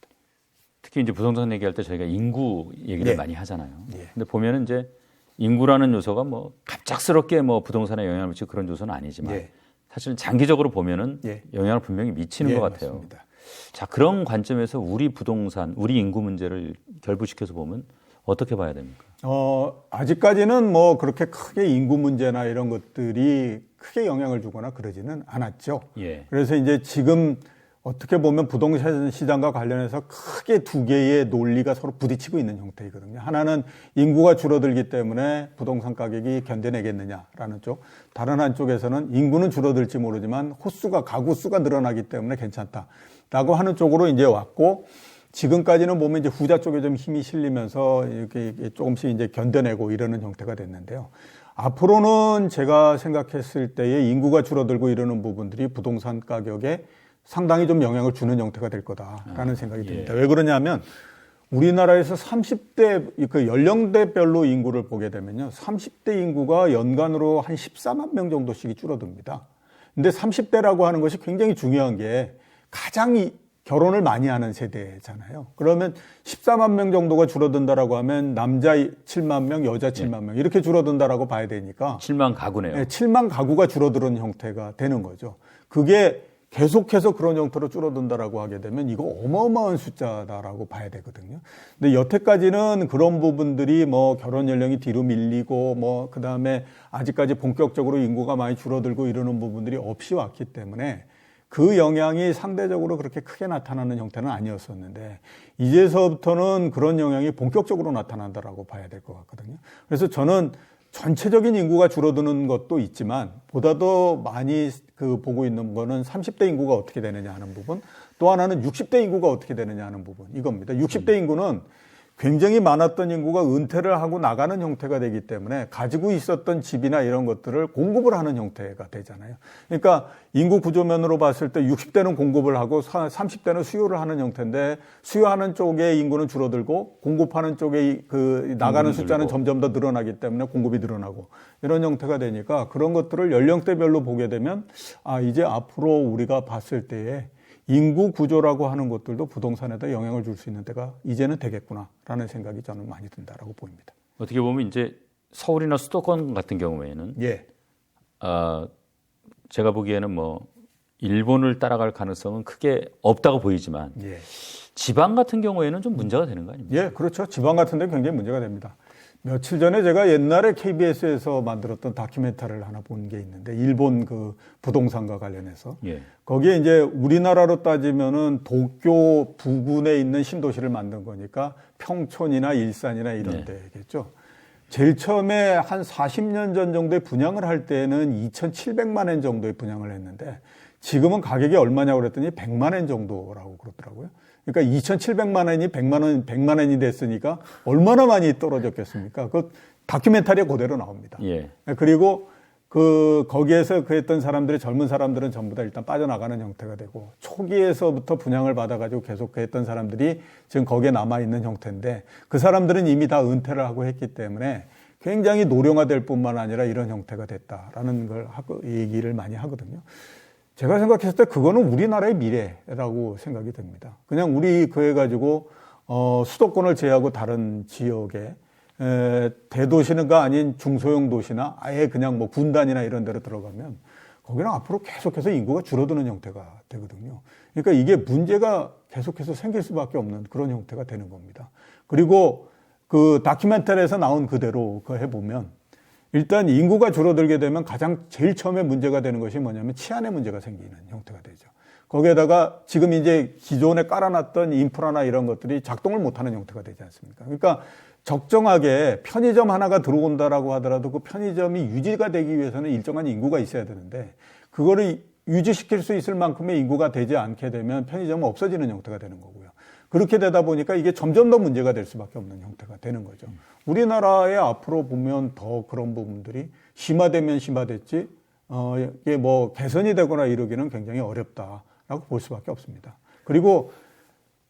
특히 이제 부동산 얘기할 때 저희가 인구 얘기를 예. 많이 하잖아요. 예. 근데 보면은 이제 인구라는 요소가 뭐 갑작스럽게 뭐 부동산에 영향을 미치고 그런 요소는 아니지만 예. 사실 장기적으로 보면은 예. 영향을 분명히 미치는 예, 것 같아요. 맞습니다. 자, 그런 관점에서 우리 부동산, 우리 인구 문제를 결부시켜서 보면 어떻게 봐야 됩니까? 아직까지는 뭐 그렇게 크게 인구 문제나 이런 것들이 크게 영향을 주거나 그러지는 않았죠. 예. 그래서 이제 지금 어떻게 보면 부동산 시장과 관련해서 크게 두 개의 논리가 서로 부딪히고 있는 형태이거든요. 하나는 인구가 줄어들기 때문에 부동산 가격이 견뎌내겠느냐라는 쪽. 다른 한쪽에서는 인구는 줄어들지 모르지만 가구 수가 늘어나기 때문에 괜찮다라고 하는 쪽으로 이제 왔고 지금까지는 보면 이제 후자 쪽에 좀 힘이 실리면서 이렇게 조금씩 이제 견뎌내고 이러는 형태가 됐는데요. 앞으로는 제가 생각했을 때에 인구가 줄어들고 이러는 부분들이 부동산 가격에 상당히 좀 영향을 주는 형태가 될 거다라는 생각이 듭니다. 예. 왜 그러냐면 우리나라에서 30대 그 연령대별로 인구를 보게 되면요. 30대 인구가 연간으로 한 14만 명 정도씩이 줄어듭니다. 근데 30대라고 하는 것이 굉장히 중요한 게 가장 결혼을 많이 하는 세대잖아요. 그러면 14만 명 정도가 줄어든다라고 하면 남자 7만 명, 여자 7만 명 이렇게 줄어든다라고 봐야 되니까 7만 가구네요. 네, 7만 가구가 줄어드는 형태가 되는 거죠. 그게 계속해서 그런 형태로 줄어든다라고 하게 되면 이거 어마어마한 숫자다라고 봐야 되거든요. 근데 여태까지는 그런 부분들이 뭐 결혼 연령이 뒤로 밀리고 뭐 그다음에 아직까지 본격적으로 인구가 많이 줄어들고 이러는 부분들이 없이 왔기 때문에 그 영향이 상대적으로 그렇게 크게 나타나는 형태는 아니었었는데 이제서부터는 그런 영향이 본격적으로 나타난다라고 봐야 될 것 같거든요. 그래서 저는 전체적인 인구가 줄어드는 것도 있지만 보다 더 많이 보고 있는 거는 30대 인구가 어떻게 되느냐 하는 부분, 또 하나는 60대 인구가 어떻게 되느냐 하는 부분 이겁니다. 60대 인구는 굉장히 많았던 인구가 은퇴를 하고 나가는 형태가 되기 때문에 가지고 있었던 집이나 이런 것들을 공급을 하는 형태가 되잖아요. 그러니까 인구 구조면으로 봤을 때 60대는 공급을 하고 30대는 수요를 하는 형태인데 수요하는 쪽의 인구는 줄어들고 공급하는 쪽에 나가는 숫자는 점점 더 늘어나기 때문에 공급이 늘어나고 이런 형태가 되니까 그런 것들을 연령대별로 보게 되면 이제 앞으로 우리가 봤을 때에 인구 구조라고 하는 것들도 부동산에다 영향을 줄 수 있는 때가 이제는 되겠구나라는 생각이 저는 많이 든다라고 보입니다. 어떻게 보면 이제 서울이나 수도권 같은 경우에는 예. 제가 보기에는 뭐 일본을 따라갈 가능성은 크게 없다고 보이지만 예. 지방 같은 경우에는 좀 문제가 되는 거 아닙니까? 예, 그렇죠. 지방 같은 데 굉장히 문제가 됩니다. 며칠 전에 제가 옛날에 KBS에서 만들었던 다큐멘터리를 하나 본 게 있는데 일본 그 부동산과 관련해서 예. 거기에 이제 우리나라로 따지면은 도쿄 부근에 있는 신도시를 만든 거니까 평촌이나 일산이나 이런 데겠죠. 제일 처음에 한 40년 전 정도에 분양을 할 때는 2,700만 엔 정도의 분양을 했는데 지금은 가격이 얼마냐고 그랬더니 100만 엔 정도라고 그러더라고요. 그러니까 2,700만 원이 100만 원이 됐으니까 얼마나 많이 떨어졌겠습니까? 그 다큐멘터리에 그대로 나옵니다. 예. 그리고 거기에서 했던 사람들이 젊은 사람들은 전부 다 일단 빠져나가는 형태가 되고 초기에서부터 분양을 받아가지고 계속 했던 사람들이 지금 거기에 남아있는 형태인데 그 사람들은 이미 다 은퇴를 하고 했기 때문에 굉장히 노령화될 뿐만 아니라 이런 형태가 됐다라는 걸 얘기를 많이 하거든요. 제가 생각했을 때 그거는 우리나라의 미래라고 생각이 듭니다. 그냥 우리 그해가지고 수도권을 제외하고 다른 지역에 대도시가 아닌 중소형 도시나 아예 그냥 뭐 군단이나 이런 데로 들어가면 거기는 앞으로 계속해서 인구가 줄어드는 형태가 되거든요. 그러니까 이게 문제가 계속해서 생길 수밖에 없는 그런 형태가 되는 겁니다. 그리고 그 다큐멘터리에서 나온 그대로 그거 해보면 일단 인구가 줄어들게 되면 가장 제일 처음에 문제가 되는 것이 뭐냐면 치안의 문제가 생기는 형태가 되죠. 거기에다가 지금 이제 기존에 깔아놨던 인프라나 이런 것들이 작동을 못하는 형태가 되지 않습니까? 그러니까 적정하게 편의점 하나가 들어온다라고 하더라도 그 편의점이 유지가 되기 위해서는 일정한 인구가 있어야 되는데 그거를 유지시킬 수 있을 만큼의 인구가 되지 않게 되면 편의점은 없어지는 형태가 되는 거고요. 그렇게 되다 보니까 이게 점점 더 문제가 될 수밖에 없는 형태가 되는 거죠. 우리나라에 앞으로 보면 더 그런 부분들이 심화되면 심화됐지 이게 뭐 개선이 되거나 이러기는 굉장히 어렵다라고 볼 수밖에 없습니다. 그리고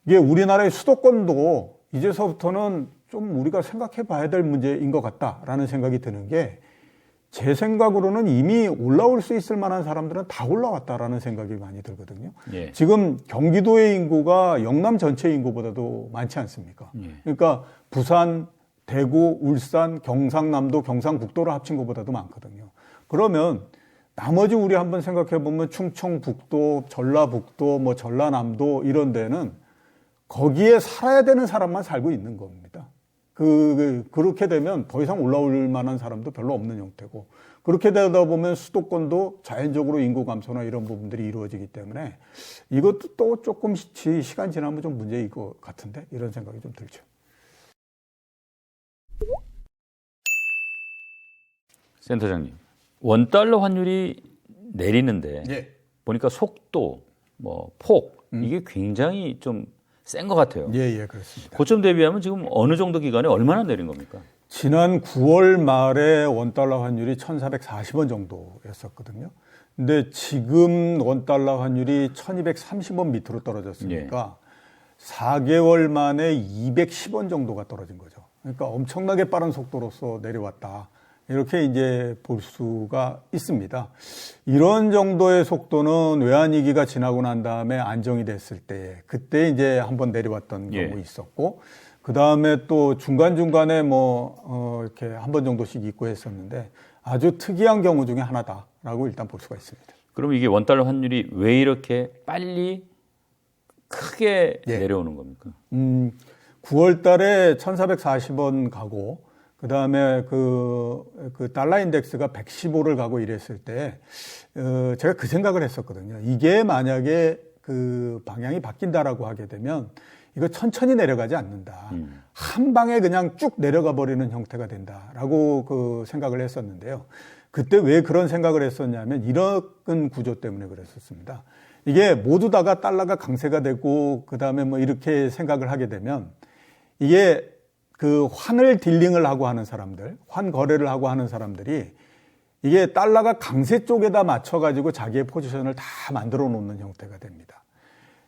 이게 우리나라의 수도권도 이제서부터는 좀 우리가 생각해 봐야 될 문제인 것 같다라는 생각이 드는 게 제 생각으로는 이미 올라올 수 있을 만한 사람들은 다 올라왔다라는 생각이 많이 들거든요. 예. 지금 경기도의 인구가 영남 전체 인구보다도 많지 않습니까? 예. 그러니까 부산, 대구, 울산, 경상남도, 경상북도를 합친 것보다도 많거든요. 그러면 나머지 우리 한번 생각해 보면 충청북도, 전라북도, 뭐 전라남도 이런 데는 거기에 살아야 되는 사람만 살고 있는 겁니다. 그렇게 되면 더 이상 올라올 만한 사람도 별로 없는 형태고, 그렇게 되다 보면 수도권도 자연적으로 인구 감소나 이런 부분들이 이루어지기 때문에 이것도 또 조금 시간 지나면 좀 문제일 것 같은데, 이런 생각이 좀 들죠. 센터장님, 원달러 환율이 내리는데 예. 보니까 속도, 뭐 폭, 이게 굉장히 좀 센 것 같아요. 예, 그렇습니다. 고점 대비하면 지금 어느 정도 기간에 얼마나 내린 겁니까? 지난 9월 말에 원달러 환율이 1,440원 정도였었거든요. 근데 지금 원달러 환율이 1,230원 밑으로 떨어졌으니까 4개월 만에 210원 정도가 떨어진 거죠. 그러니까 엄청나게 빠른 속도로서 내려왔다. 이렇게 이제 볼 수가 있습니다. 이런 정도의 속도는 외환위기가 지나고 난 다음에 안정이 됐을 때, 그때 이제 한번 내려왔던 경우 있었고, 그 다음에 또 중간중간에 이렇게 한 번 정도씩 있고 했었는데, 아주 특이한 경우 중에 하나다라고 일단 볼 수가 있습니다. 그럼 이게 원달러 환율이 왜 이렇게 빨리 크게 내려오는 겁니까? 9월 달에 1,440원 가고, 그 다음에 그 달러 인덱스가 115를 가고 이랬을 때, 제가 그 생각을 했었거든요. 이게 만약에 그 방향이 바뀐다라고 하게 되면 이거 천천히 내려가지 않는다. 한 방에 그냥 쭉 내려가 버리는 형태가 된다라고 그 생각을 했었는데요. 그때 왜 그런 생각을 했었냐면 이런 구조 때문에 그랬었습니다. 이게 모두 다가 달러가 강세가 되고 그 다음에 뭐 이렇게 생각을 하게 되면 이게 그 환을 딜링을 하고 하는 사람들, 환 거래를 하고 하는 사람들이 이게 달러가 강세 쪽에다 맞춰가지고 자기의 포지션을 다 만들어 놓는 형태가 됩니다.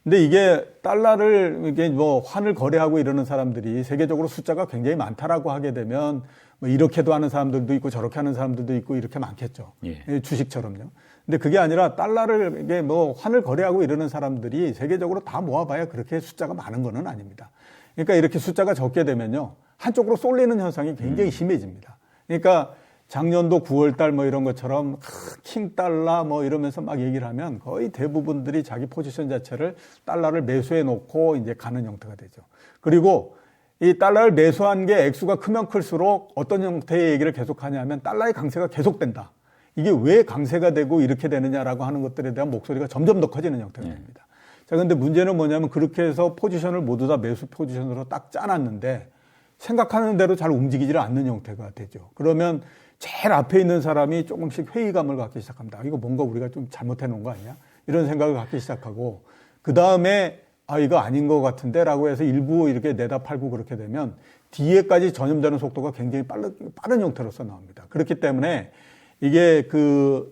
근데 이게 달러를 이게 뭐 환을 거래하고 이러는 사람들이 세계적으로 숫자가 굉장히 많다라고 하게 되면 뭐 이렇게도 하는 사람들도 있고 저렇게 하는 사람들도 있고 이렇게 많겠죠. 예. 주식처럼요. 근데 그게 아니라 달러를 이게 뭐 환을 거래하고 이러는 사람들이 세계적으로 다 모아봐야 그렇게 숫자가 많은 거는 아닙니다. 그러니까 이렇게 숫자가 적게 되면요. 한쪽으로 쏠리는 현상이 굉장히 심해집니다. 그러니까 작년도 9월 달 뭐 이런 것처럼 킹 달러 뭐 이러면서 막 얘기를 하면 거의 대부분들이 자기 포지션 자체를 달러를 매수해 놓고 이제 가는 형태가 되죠. 그리고 이 달러를 매수한 게 액수가 크면 클수록 어떤 형태의 얘기를 계속 하냐면 달러의 강세가 계속된다. 이게 왜 강세가 되고 이렇게 되느냐라고 하는 것들에 대한 목소리가 점점 더 커지는 형태가 됩니다. 자, 근데 문제는 뭐냐면 그렇게 해서 포지션을 모두 다 매수 포지션으로 딱 짜놨는데 생각하는 대로 잘 움직이지를 않는 형태가 되죠. 그러면 제일 앞에 있는 사람이 조금씩 회의감을 갖기 시작합니다. 이거 뭔가 우리가 좀 잘못해 놓은 거 아니야? 이런 생각을 갖기 시작하고 그 다음에 이거 아닌 것 같은데 라고 해서 일부 이렇게 내다 팔고 그렇게 되면 뒤에까지 전염되는 속도가 굉장히 빠른 형태로서 나옵니다. 그렇기 때문에 이게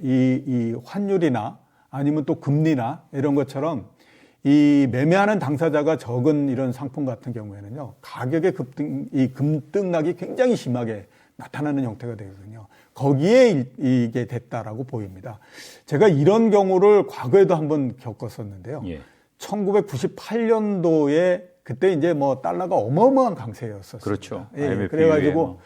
이 환율이나 아니면 또 금리나 이런 것처럼 이 매매하는 당사자가 적은 이런 상품 같은 경우에는요, 가격의 급등락이 굉장히 심하게 나타나는 형태가 되거든요. 거기에 이게 됐다라고 보입니다. 제가 이런 경우를 과거에도 한번 겪었었는데요. 예. 1998년도에 그때 이제 뭐 달러가 어마어마한 강세였었어요. 그렇죠. 예, 그래가지고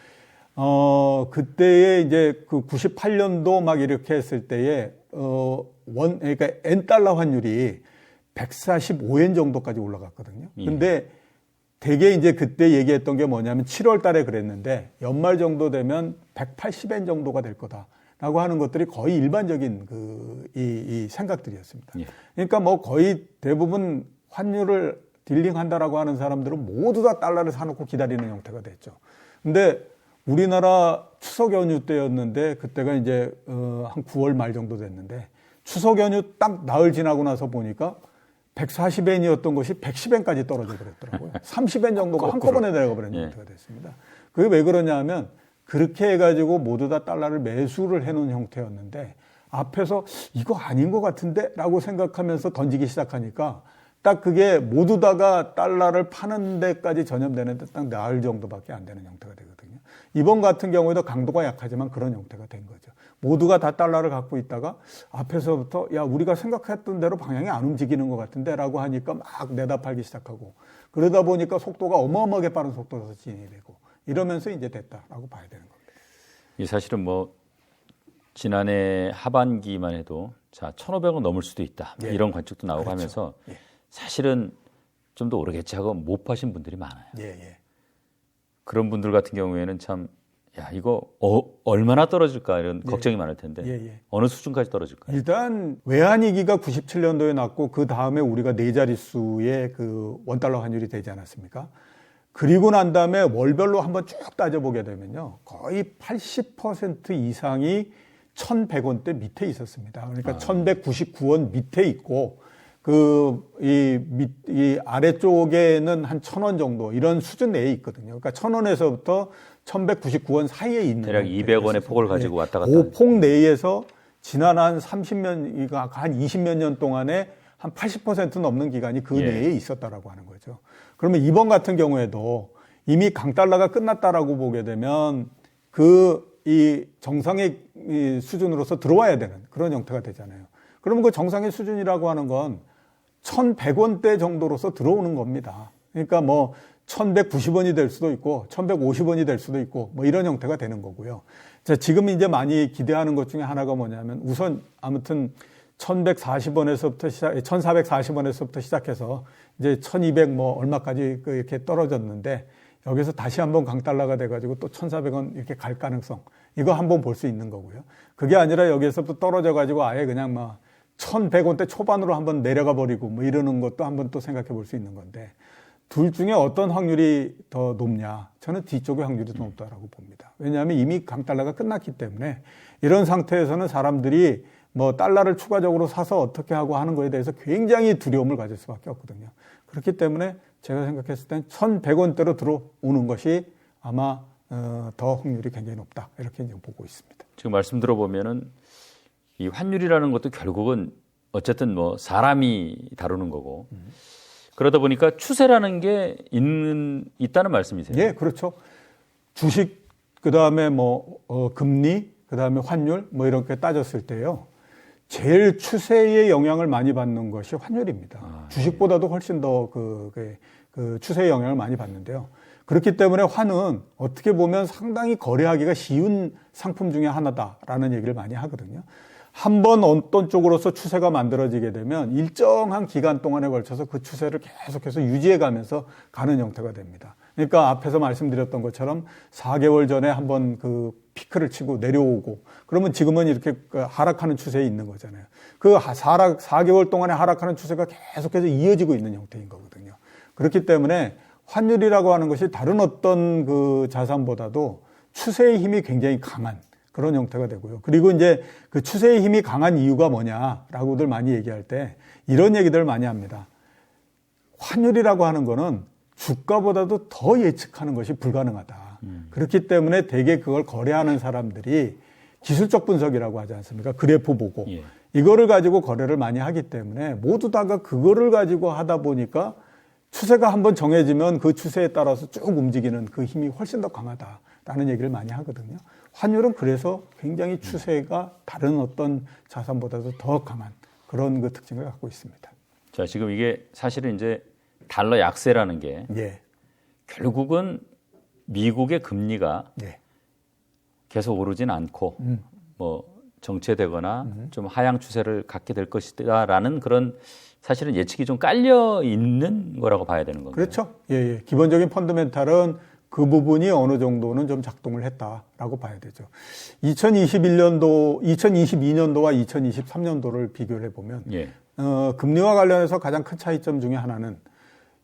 그때에 이제 그 98년도 막 이렇게 했을 때에 그러니까 N달러 환율이 145엔 정도까지 올라갔거든요. 근데 되게 이제 그때 얘기했던 게 뭐냐면 7월 달에 그랬는데 연말 정도 되면 180엔 정도가 될 거다라고 하는 것들이 거의 일반적인 이 생각들이었습니다. 예. 그러니까 뭐 거의 대부분 환율을 딜링한다라고 하는 사람들은 모두 다 달러를 사놓고 기다리는 형태가 됐죠. 근데 우리나라 추석 연휴 때였는데 그때가 이제 한 9월 말 정도 됐는데 추석 연휴 딱 나흘 지나고 나서 보니까 140엔이었던 것이 110엔까지 떨어져 버렸더라고요. 30엔 정도가 한꺼번에 내려가 버린 형태가 됐습니다. 그게 왜 그러냐면 그렇게 해가지고 모두 다 달러를 매수를 해놓은 형태였는데 앞에서 이거 아닌 것 같은데 라고 생각하면서 던지기 시작하니까 딱 그게 모두 다가 달러를 파는 데까지 전염되는데 딱 나흘 정도밖에 안 되는 형태가 되거든요. 이번 같은 경우에도 강도가 약하지만 그런 형태가 된 거죠. 모두가 다 달러를 갖고 있다가 앞에서부터 야 우리가 생각했던 대로 방향이 안 움직이는 것 같은데 라고 하니까 막 내다 팔기 시작하고 그러다 보니까 속도가 어마어마하게 빠른 속도로 진행이 되고 이러면서 이제 됐다라고 봐야 되는 겁니다. 이 사실은 뭐 지난해 하반기만 해도 자 1,500원 넘을 수도 있다. 예. 이런 관측도 나오고 그렇죠. 하면서 예. 사실은 좀 더 오르겠지 하고 못 파신 분들이 많아요. 예. 그런 분들 같은 경우에는 참 야 이거 얼마나 떨어질까 이런 걱정이 많을 텐데 예. 어느 수준까지 떨어질까요? 일단 외환위기가 97년도에 났고 그 다음에 우리가 4자릿수의 그 원달러 환율이 되지 않았습니까? 그리고 난 다음에 월별로 한번 쭉 따져보게 되면요. 거의 80% 이상이 1,100원대 밑에 있었습니다. 그러니까 1,199원 밑에 있고 이 아래쪽에는 한 1,000원 정도 이런 수준 내에 있거든요. 그러니까 1,000원에서부터 1,199원 사이에 있는. 대략 200원의 폭을 가지고 왔다 갔다. 그 폭 내에서 지난 한 30년, 한 20몇 년 동안에 한 80% 넘는 기간이 그 내에 있었다라고 하는 거죠. 그러면 이번 같은 경우에도 이미 강달러가 끝났다라고 보게 되면 이 정상의 수준으로서 들어와야 되는 그런 형태가 되잖아요. 그러면 그 정상의 수준이라고 하는 건 1,100원대 정도로서 들어오는 겁니다. 그러니까 뭐 1,190원이 될 수도 있고 1,150원이 될 수도 있고 뭐 이런 형태가 되는 거고요. 자, 지금 이제 많이 기대하는 것 중에 하나가 뭐냐면 우선 아무튼 1,140원에서부터 1,440원에서부터 시작해서 이제 1,200 뭐 얼마까지 이렇게 떨어졌는데 여기서 다시 한번 강달러가 돼가지고 또 1,400원 이렇게 갈 가능성 이거 한번 볼 수 있는 거고요. 그게 아니라 여기서부터 떨어져가지고 아예 그냥 막 1,100원대 초반으로 한번 내려가 버리고 뭐 이러는 것도 한번 또 생각해 볼 수 있는 건데 둘 중에 어떤 확률이 더 높냐? 저는 뒤쪽의 확률이 더 높다라고 봅니다. 왜냐하면 이미 강달러가 끝났기 때문에 이런 상태에서는 사람들이 뭐 달러를 추가적으로 사서 어떻게 하고 하는 거에 대해서 굉장히 두려움을 가질 수밖에 없거든요. 그렇기 때문에 제가 생각했을 땐 1,100원대로 들어오는 것이 아마 더 확률이 굉장히 높다 이렇게 이제 보고 있습니다. 지금 말씀 들어보면은 이 환율이라는 것도 결국은 어쨌든 뭐 사람이 다루는 거고 그러다 보니까 추세라는 게 있다는 말씀이세요? 예, 그렇죠. 주식 그다음에 뭐 금리 그다음에 환율 뭐 이렇게 따졌을 때요. 제일 추세에 영향을 많이 받는 것이 환율입니다. 주식보다도 훨씬 더 그 추세의 영향을 많이 받는데요. 그렇기 때문에 환은 어떻게 보면 상당히 거래하기가 쉬운 상품 중에 하나다라는 얘기를 많이 하거든요. 한번 어떤 쪽으로서 추세가 만들어지게 되면 일정한 기간 동안에 걸쳐서 그 추세를 계속해서 유지해 가면서 가는 형태가 됩니다. 그러니까 앞에서 말씀드렸던 것처럼 4개월 전에 한번 그 피크를 치고 내려오고 그러면 지금은 이렇게 하락하는 추세에 있는 거잖아요. 그 4개월 동안에 하락하는 추세가 계속해서 이어지고 있는 형태인 거거든요. 그렇기 때문에 환율이라고 하는 것이 다른 어떤 그 자산보다도 추세의 힘이 굉장히 강한 그런 형태가 되고요. 그리고 이제 그 추세의 힘이 강한 이유가 뭐냐라고들 많이 얘기할 때 이런 얘기들을 많이 합니다. 환율이라고 하는 거는 주가보다도 더 예측하는 것이 불가능하다. 그렇기 때문에 대개 그걸 거래하는 사람들이 기술적 분석이라고 하지 않습니까? 그래프 보고. 예. 이거를 가지고 거래를 많이 하기 때문에 모두 다가 그거를 가지고 하다 보니까 추세가 한번 정해지면 그 추세에 따라서 쭉 움직이는 그 힘이 훨씬 더 강하다라는 얘기를 많이 하거든요. 환율은 그래서 굉장히 추세가 다른 어떤 자산보다도 더 강한 그런 그 특징을 갖고 있습니다. 자, 지금 이게 사실은 이제 달러 약세라는 게 예. 결국은 미국의 금리가 예. 계속 오르진 않고 뭐 정체되거나 좀 하향 추세를 갖게 될 것이다라는 그런 사실은 예측이 좀 깔려 있는 거라고 봐야 되는 건가요? 그렇죠. 예, 예. 기본적인 펀더멘탈은 그 부분이 어느 정도는 좀 작동을 했다라고 봐야 되죠. 2022년도와 2023년도를 비교를 해보면 예. 금리와 관련해서 가장 큰 차이점 중에 하나는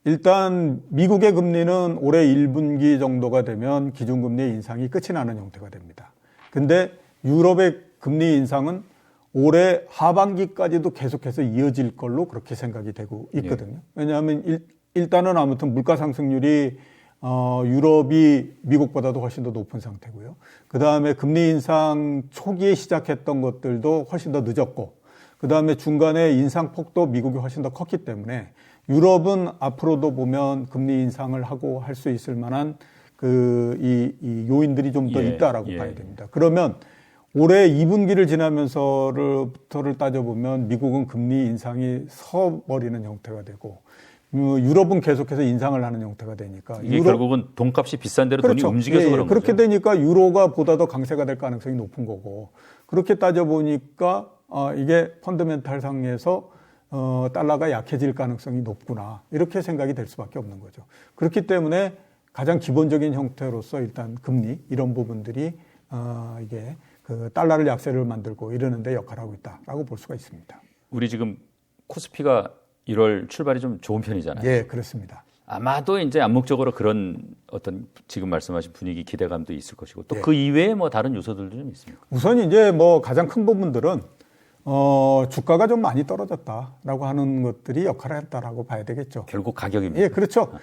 일단 미국의 금리는 올해 1분기 정도가 되면 기준금리의 인상이 끝이 나는 형태가 됩니다. 근데 유럽의 금리 인상은 올해 하반기까지도 계속해서 이어질 걸로 그렇게 생각이 되고 있거든요. 왜냐하면 일단은 아무튼 물가 상승률이 유럽이 미국보다도 훨씬 더 높은 상태고요. 그 다음에 금리 인상 초기에 시작했던 것들도 훨씬 더 늦었고, 그 다음에 중간에 인상폭도 미국이 훨씬 더 컸기 때문에 유럽은 앞으로도 보면 금리 인상을 하고 할 수 있을 만한 이 요인들이 좀 더 있다라고 봐야 됩니다. 그러면 올해 2분기를 지나면서부터를 따져보면 미국은 금리 인상이 서버리는 형태가 되고 유럽은 계속해서 인상을 하는 형태가 되니까 이게 결국은 돈값이 비싼 대로 그렇죠. 돈이 움직여서 그런 그렇게 거죠. 되니까 유로가 보다 더 강세가 될 가능성이 높은 거고 그렇게 따져보니까 이게 펀더멘탈 상에서 달러가 약해질 가능성이 높구나 이렇게 생각이 될 수밖에 없는 거죠. 그렇기 때문에 가장 기본적인 형태로서 일단 금리 이런 부분들이 이게 그 달러를 약세를 만들고 이러는데 역할을 하고 있다라고 볼 수가 있습니다. 우리 지금 코스피가 1월 출발이 좀 좋은 편이잖아요. 예, 그렇습니다. 아마도 이제 암묵적으로 그런 어떤 지금 말씀하신 분위기 기대감도 있을 것이고 또 그 이외에 뭐 다른 요소들도 좀 있습니까? 우선 이제 뭐 가장 큰 부분들은 주가가 좀 많이 떨어졌다라고 하는 것들이 역할을 했다라고 봐야 되겠죠. 결국 가격입니다. 예, 그렇죠.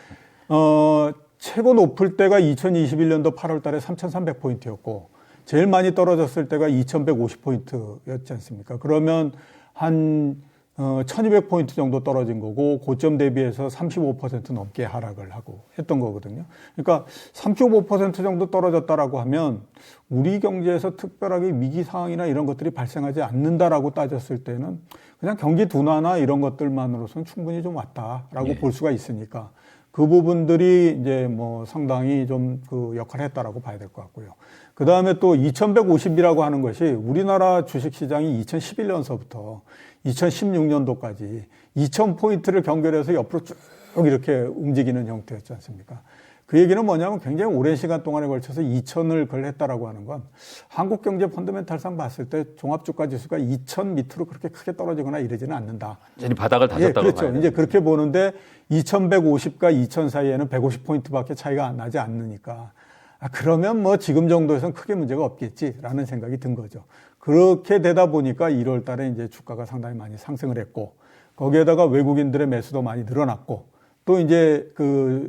최고 높을 때가 2021년도 8월 달에 3,300포인트였고 제일 많이 떨어졌을 때가 2,150포인트였지 않습니까? 그러면 한 1,200포인트 정도 떨어진 거고 고점 대비해서 35% 넘게 하락을 하고 했던 거거든요. 그러니까 35% 정도 떨어졌다라고 하면 우리 경제에서 특별하게 위기 상황이나 이런 것들이 발생하지 않는다라고 따졌을 때는 그냥 경기 둔화나 이런 것들만으로서는 충분히 좀 왔다라고 볼 수가 있으니까 그 부분들이 이제 뭐 상당히 좀 그 역할을 했다라고 봐야 될 것 같고요. 그 다음에 또 2150이라고 하는 것이 우리나라 주식시장이 2011년서부터 2016년도까지 2000포인트를 경계해서 옆으로 쭉 이렇게 움직이는 형태였지 않습니까? 그 얘기는 뭐냐면 굉장히 오랜 시간 동안에 걸쳐서 2000을 걸했다라고 하는 건 한국 경제 펀더멘탈상 봤을 때 종합주가 지수가 2000 밑으로 그렇게 크게 떨어지거나 이러지는 않는다. 완전히 바닥을 다졌다고 그렇죠. 봐야 이제 그렇게 보는데 2150과 2000 사이에는 150포인트밖에 차이가 나지 않으니까 그러면 뭐 지금 정도에서는 크게 문제가 없겠지라는 생각이 든 거죠. 그렇게 되다 보니까 1월 달에 이제 주가가 상당히 많이 상승을 했고 거기에다가 외국인들의 매수도 많이 늘어났고 또 이제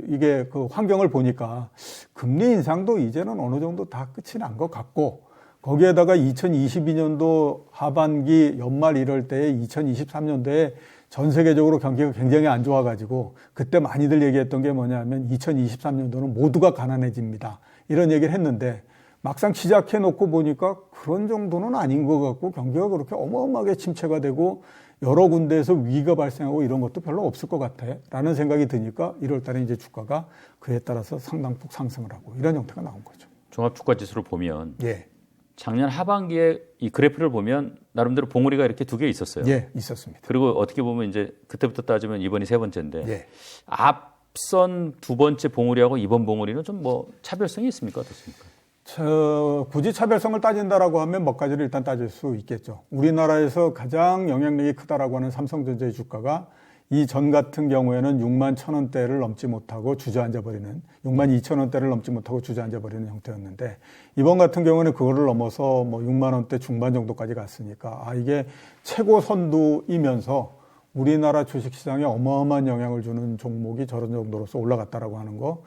이게 환경을 보니까 금리 인상도 이제는 어느 정도 다 끝이 난 것 같고 거기에다가 2022년도 하반기 연말 이럴 때에 2023년도에 전 세계적으로 경기가 굉장히 안 좋아가지고 그때 많이들 얘기했던 게 뭐냐면 2023년도는 모두가 가난해집니다. 이런 얘기를 했는데 막상 시작해놓고 보니까 그런 정도는 아닌 것 같고 경기가 그렇게 어마어마하게 침체가 되고 여러 군데에서 위기가 발생하고 이런 것도 별로 없을 것 같아 라는 생각이 드니까 1월 달에 이제 주가가 그에 따라서 상당폭 상승을 하고 이런 형태가 나온 거죠. 종합주가지수를 보면 예. 작년 하반기에 이 그래프를 보면 나름대로 봉우리가 이렇게 두 개 있었어요. 예, 있었습니다. 그리고 어떻게 보면 이제 그때부터 따지면 이번이 세 번째인데 예. 앞선 두 번째 봉우리하고 이번 봉우리는 좀 뭐 차별성이 있습니까? 어떻습니까? 굳이 차별성을 따진다라고 하면 몇 가지를 일단 따질 수 있겠죠. 우리나라에서 가장 영향력이 크다라고 하는 삼성전자의 주가가 이 전 같은 경우에는 6만 1,000원대를 넘지 못하고 주저앉아버리는 6만 2,000원대를 넘지 못하고 주저앉아버리는 형태였는데 이번 같은 경우는 그거를 넘어서 뭐 6만 원대 중반 정도까지 갔으니까 이게 최고 선두이면서 우리나라 주식시장에 어마어마한 영향을 주는 종목이 저런 정도로서 올라갔다라고 하는 거,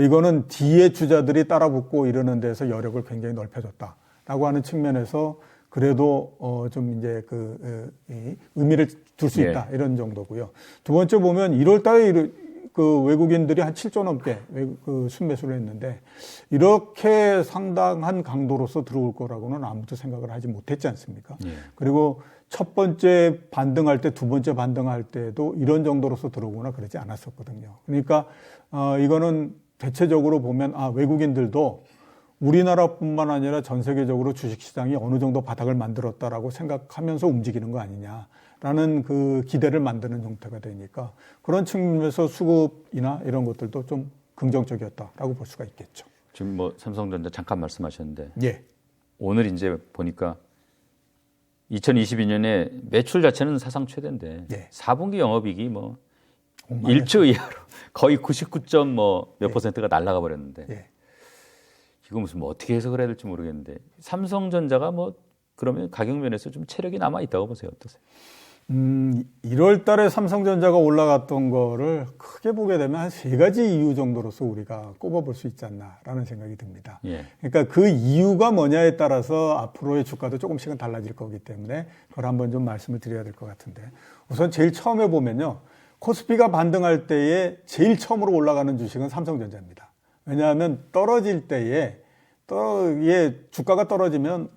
이거는 뒤에 주자들이 따라붙고 이러는 데서 여력을 굉장히 넓혀줬다라고 하는 측면에서 그래도 좀 이제 이 의미를 둘 수 있다 이런 정도고요. 두 번째 보면 1월달에 그 외국인들이 한 7조 넘게 그 순매수를 했는데 이렇게 상당한 강도로서 들어올 거라고는 아무도 생각을 하지 못했지 않습니까? 그리고 첫 번째 반등할 때, 두 번째 반등할 때도 이런 정도로서 들어오거나 그러지 않았었거든요. 그러니까 이거는 대체적으로 보면 외국인들도 우리나라뿐만 아니라 전 세계적으로 주식시장이 어느 정도 바닥을 만들었다라고 생각하면서 움직이는 거 아니냐라는 그 기대를 만드는 형태가 되니까 그런 측면에서 수급이나 이런 것들도 좀 긍정적이었다라고 볼 수가 있겠죠. 지금 뭐 삼성전자 잠깐 말씀하셨는데 예. 오늘 이제 보니까 2022년에 매출 자체는 사상 최대인데 4분기 영업이익이 뭐 1조 이하로 거의 99점 몇 퍼센트가 날아가 버렸는데 이거 무슨 뭐 어떻게 해석을 해야 될지 모르겠는데 삼성전자가 뭐 그러면 가격 면에서 좀 체력이 남아 있다고 보세요. 어떠세요? 1월 달에 삼성전자가 올라갔던 거를 크게 보게 되면 한 세 가지 이유 정도로서 우리가 꼽아볼 수 있지 않나라는 생각이 듭니다. 그러니까 그 이유가 뭐냐에 따라서 앞으로의 주가도 조금씩은 달라질 거기 때문에 그걸 한번 좀 말씀을 드려야 될 것 같은데 우선 제일 처음에 보면요. 코스피가 반등할 때에 제일 처음으로 올라가는 주식은 삼성전자입니다. 왜냐하면 떨어질 때에 주가가 떨어지면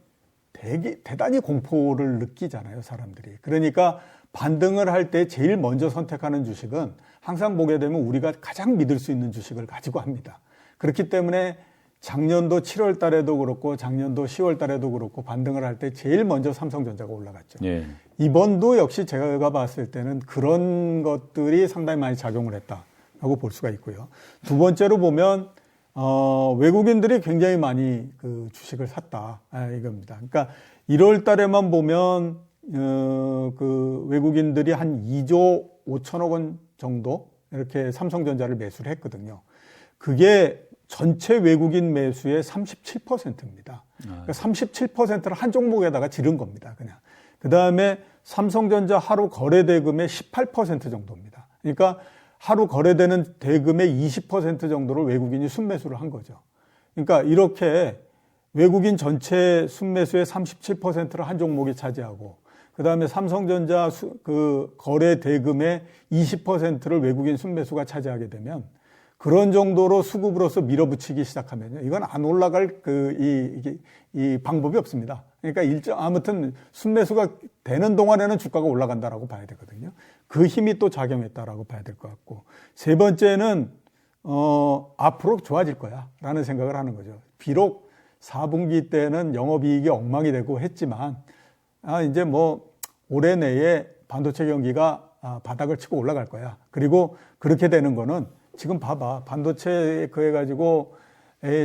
대단히 공포를 느끼잖아요, 사람들이. 그러니까 반등을 할 때 제일 먼저 선택하는 주식은 항상 보게 되면 우리가 가장 믿을 수 있는 주식을 가지고 합니다. 그렇기 때문에 작년도 7월 달에도 그렇고 작년도 10월 달에도 그렇고 반등을 할 때 제일 먼저 삼성전자가 올라갔죠. 이번도 역시 제가 봤을 때는 그런 것들이 상당히 많이 작용을 했다라고 볼 수가 있고요. 두 번째로 보면 외국인들이 굉장히 많이 그 주식을 샀다. 이겁니다. 그러니까 1월 달에만 보면, 그 외국인들이 한 2조 5천억 원 정도 이렇게 삼성전자를 매수를 했거든요. 그게 전체 외국인 매수의 37%입니다. 그러니까 37%를 한 종목에다가 지른 겁니다. 그냥. 그 다음에 삼성전자 하루 거래 대금의 18% 정도입니다. 그러니까 하루 거래되는 대금의 20% 정도를 외국인이 순매수를 한 거죠. 그러니까 이렇게 외국인 전체 순매수의 37%를 한 종목이 차지하고 그다음에 삼성전자 그 거래 대금의 20%를 외국인 순매수가 차지하게 되면 그런 정도로 수급으로서 밀어붙이기 시작하면요. 이건 안 올라갈 이 방법이 없습니다. 그러니까 아무튼 순매수가 되는 동안에는 주가가 올라간다라고 봐야 되거든요. 그 힘이 또 작용했다라고 봐야 될 것 같고. 세 번째는, 앞으로 좋아질 거야. 라는 생각을 하는 거죠. 비록 4분기 때는 영업이익이 엉망이 되고 했지만, 이제 뭐, 올해 내에 반도체 경기가 바닥을 치고 올라갈 거야. 그리고 그렇게 되는 거는 지금 봐봐. 반도체 그래가지고